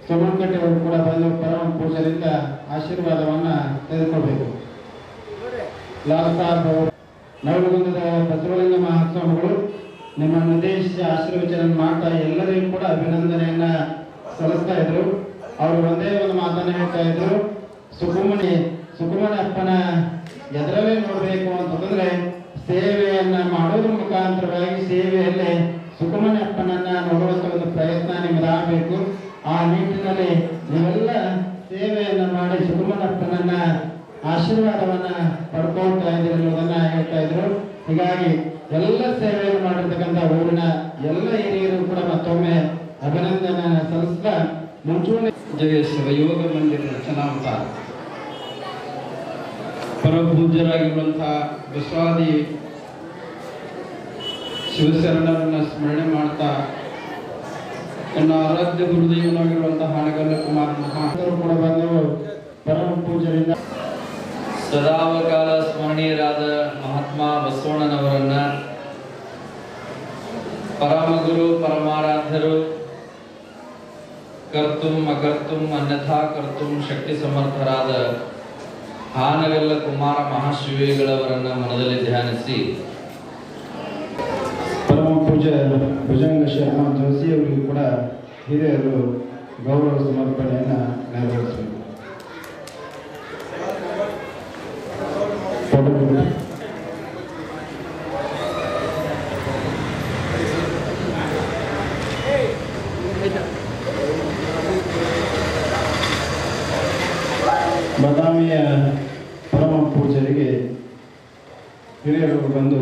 ಸೋಮನಕಟ್ಟೆ ಅವರು ಕೂಡ ಬಂದು ಪರಮ ಪೂಜರಿಂದ ಆಶೀರ್ವಾದವನ್ನ ತೆಗೆದುಕೊಳ್ಬೇಕು. ಲಾಲ್ ಸಾಬ್ ಅವರು ನವಲಗುಂದದ ಬಸವಲಿಂಗ ಮಹಾಸ್ವಾಮಿಗಳು ನಿಮ್ಮನ್ನು ಉದ್ದೇಶಿಸಿ ಆಶೀರ್ವಚನ ಮಾಡ್ತಾ ಎಲ್ಲರಿಗೂ ಕೂಡ ಅಭಿನಂದನೆಯನ್ನ ಸಲ್ಲಿಸ್ತಾ ಇದ್ರು. ಅವರು ಒಂದೇ ಒಂದು ಮಾತನ್ನ ಹೇಳ್ತಾ ಇದ್ರು, ಸುಕುಮಣಿ ಅಪ್ಪನ ಎದರಲ್ಲೇ ನೋಡ್ಬೇಕು ಅಂತಂದ್ರೆ ಸೇವೆಯನ್ನ ಮಾಡೋದ್ರ ಮುಖಾಂತರವಾಗಿ ಸೇವೆಯಲ್ಲಿ ಸುಕುಮಣಿ ಅಪ್ಪನನ್ನ ನೋಡುವಂತ ಒಂದು ಪ್ರಯತ್ನ ನಿಮ್ಮದಾಗಬೇಕು. ಆ ನಿಟ್ಟಿನಲ್ಲಿ ನೀವೆಲ್ಲ ಸೇವೆಯನ್ನ ಮಾಡಿ ಸುಕುಮಣಿ ಅಪ್ಪನನ್ನ ಆಶೀರ್ವಾದವನ್ನ ಪಡ್ಕೊಳ್ತಾ ಇದ್ದೀರಿ ಅನ್ನೋದನ್ನ ಹೇಳ್ತಾ ಇದ್ರು. ಹೀಗಾಗಿ ಎಲ್ಲ ಸೇವೆಯನ್ನು ಮಾಡಿರ್ತಕ್ಕಂಥ ಊರಿನ ಎಲ್ಲ ಹಿರಿಯರು ಕೂಡ ಮತ್ತೊಮ್ಮೆ ಅಭಿನಂದನೆ ಸಲ್ಲಿಸ್ತಾ ಮುಂಚೂಣಿ
ಜಯ ಶಿವಯೋಗ ಮಂದಿರ ರಚನಾಂತ ಪರಪೂಜ್ಯರಾಗಿರುವಂತಹ ಬಸವಾದಿ ಶಿವಶರಣರನ್ನ ಸ್ಮರಣೆ ಮಾಡ್ತಾ ನನ್ನ ಆರಾಧ್ಯ ಗುರುದೇವನಾಗಿರುವಂತಹ ಹಾನಗಲ್ಲ ಕುಮಾರ ಮಹಾದರು ಕೂಡ ಬಂದು ಪರಮ ಪೂಜರಿಂದ
ಸದಾವಕಾಲ ಸ್ಮರಣೀಯರಾದ ಮಹಾತ್ಮ ಬಸವಣ್ಣನವರನ್ನ ಪರಮಗುರು ಪರಮಾರಾಧ್ಯರು ಕರ್ತುಂ ಅಕರ್ತುಂ ಅನ್ಯಥಾ ಕರ್ತುಂ ಶಕ್ತಿ ಸಮರ್ಥರಾದ ಹಾನಗಲ್ಲ ಕುಮಾರ ಮಹಾಶಿವಿಗಳವರನ್ನ ಮನದಲ್ಲಿ ಧ್ಯಾನಿಸಿ
ಪರಮ ಪೂಜ್ಯ ಭುಜಂಗ ಶರ್ಮಾ ಜೋಶಿ ಅವರಿಗೂ ಕೂಡ ಹಿರಿಯರು ಗೌರವ ಸಮರ್ಪಣೆಯನ್ನ ನೆರವೇರಿಸಬೇಕು. ಬಾದಾಮಿಯ ಪರಮ ಪೂಜರಿಗೆ ಹಿರಿಯರು ಬಂದು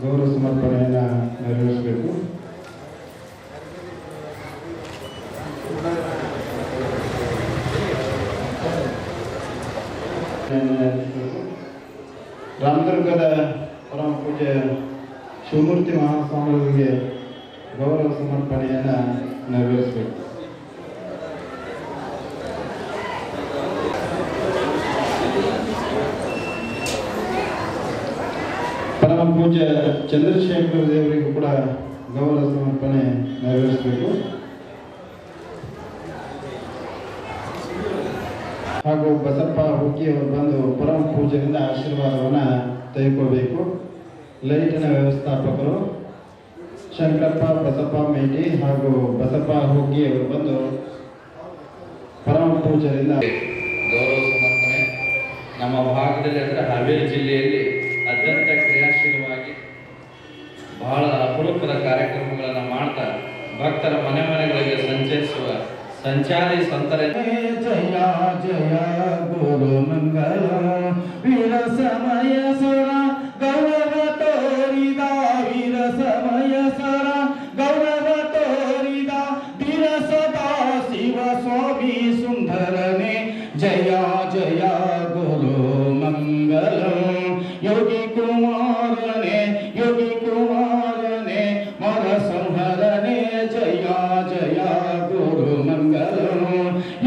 ಗೌರವ ಸಮರ್ಪಣೆಯನ್ನ ನೆರವೇರಿಸಬೇಕು. ರಾಮದುರ್ಗದ ಪರಮ ಪೂಜ್ಯ ಶಿವಮೂರ್ತಿ ಮಹಾಸ್ವಾಮಿಗಳಿಗೆ ಗೌರವ ಸಮರ್ಪಣೆಯನ್ನ ನೆರವೇರಿಸಬೇಕು. ಪರಮ ಪೂಜ್ಯ ಚಂದ್ರಶೇಖರ ದೇವರಿಗೂ ಕೂಡ ಗೌರವ ಸಮರ್ಪಣೆ ನೆರವೇರಿಸಬೇಕು. ಹಾಗೂ ಬಸಪ್ಪ ಹುಕ್ಕಿ ಅವರು ಬಂದು ಪರಮ ಪೂಜೆಯಿಂದ ಆಶೀರ್ವಾದವನ್ನ ತೆಗೆದುಕೊಳ್ಬೇಕು. ಲೈಟಿನ ವ್ಯವಸ್ಥಾಪಕರು ಶಂಕರಪ್ಪ ಬಸಪ್ಪ ಮೇಟಿ ಹಾಗೂ ಬಸಪ್ಪ ಹುಕ್ಕಿ ಅವರು ಬಂದು ಪರಮ ಪೂಜೆಯಿಂದ
ಗೌರವ ಸಮರ್ಪಣೆ. ನಮ್ಮ ಭಾಗದಲ್ಲಿ ಅಂದರೆ ಹಾವೇರಿ ಜಿಲ್ಲೆಯಲ್ಲಿ ಅತ್ಯಂತ ಕ್ರಿಯಾಶೀಲವಾಗಿ ಬಹಳ ಅಪರೂಪದ ಕಾರ್ಯಕ್ರಮಗಳನ್ನು ಮಾಡ್ತಾ ಭಕ್ತರ ಮನೆ ಮನೆಗಳಿಗೆ ಸಂಚರಿಸುವ ಸಂಚಾರಿ ಸಂತರ
ಜಯ ಜಯ ಗುರು ಮಂಗಲ ವೀರ ಸಮಯ ಸರ ಗೌರವ ತೋರಿದ ವೀರ ಸಮಯ ಸರ ಗೌರವ ತೋರಿದ
ಸಂಹರನೆ ಜಯ ಜಯ ಗುರು ಮಂಗಲಂ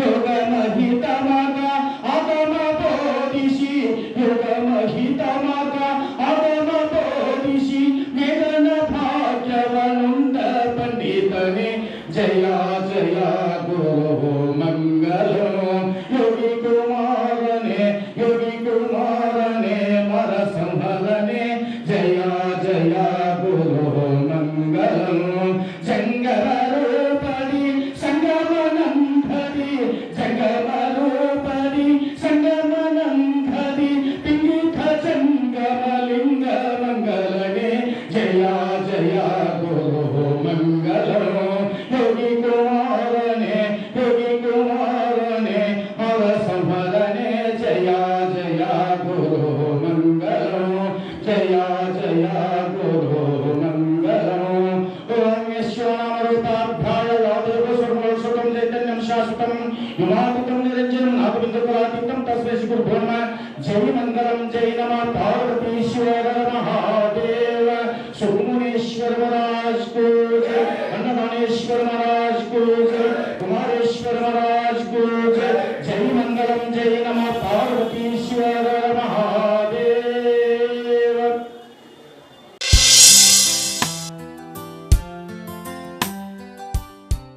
ಯೋಗ ಮಹಿತ ಮಗ ಆಗಮ ಬೋಧಿಸಿ ಯೋಗ ಮಹಿತ ಮಗ ಆಗಮ ಬೋಧಿಸಿ ಮೇಘನ ಭಾಗ್ಯವನುಂದ ಪಂಡಿತನೆ ಜಯ ಜಯ ಗುರು ಮಂಗಲಂ ಯೋಗಿ ಕುಮಾರನೆ ಮರ ಸಂಹರನೆ ಜಯ ಜಯ ಗುರು ಮಂಗಲಂ ಜಂಗಮ ರೂಪದಿ ಸಂಗಮನಂದದಿ ಜಂಗಮ ರೂಪದಿ ಸಂಗಮನಂದದಿ ಪಿಂಗಿತ ಜಂಗಮ ಲಿಂಗ ಮಂಗಲನೆ ಜಯ ಜಯ ಗುರು ಮಂಗಲಂ ಯೋಗಿ ಕುಮಾರನೆ ಅವ ಸಂಹರನೆ ಜಯ ಜಯ ಗುರು ಮಂಗಲಂ ಜಯ ಜಯ ಗುರು ಮಂಗಲಂ ಓಂ ಯಶ್ವನಾಮೃತಾಭ್ಯಾಯ ಯಾದೇವ ಸರ್ವೋಷಕಂ ಚೈತನ್ಯಂ ಶಾಶ್ವತಂ ಯುಮಾಪುತ್ರಂ ನಿರಂಜನಂ ನಾಗಬಿಂದುಕಲಾತೀತಂ ತಸ್ಮೈ ಶ್ರೀ ಗುರುಭ್ಯೋ ನಮಃ ಜೈ ಮಂಗಲಂ ಜೈ ನಮಃ ಪಾರ್ವತೀಶ್ವರ ಮಹಾದೇವ ಸುಬ್ರಹ್ಮಣ್ಯೇಶ್ವರ ಮಹಾರಾಜ್ ಕೋ ಜೈ अन्नदानेश्वर महाराज को जय कुमारेश्वर महाराज को जय जय मंगलम जय नमः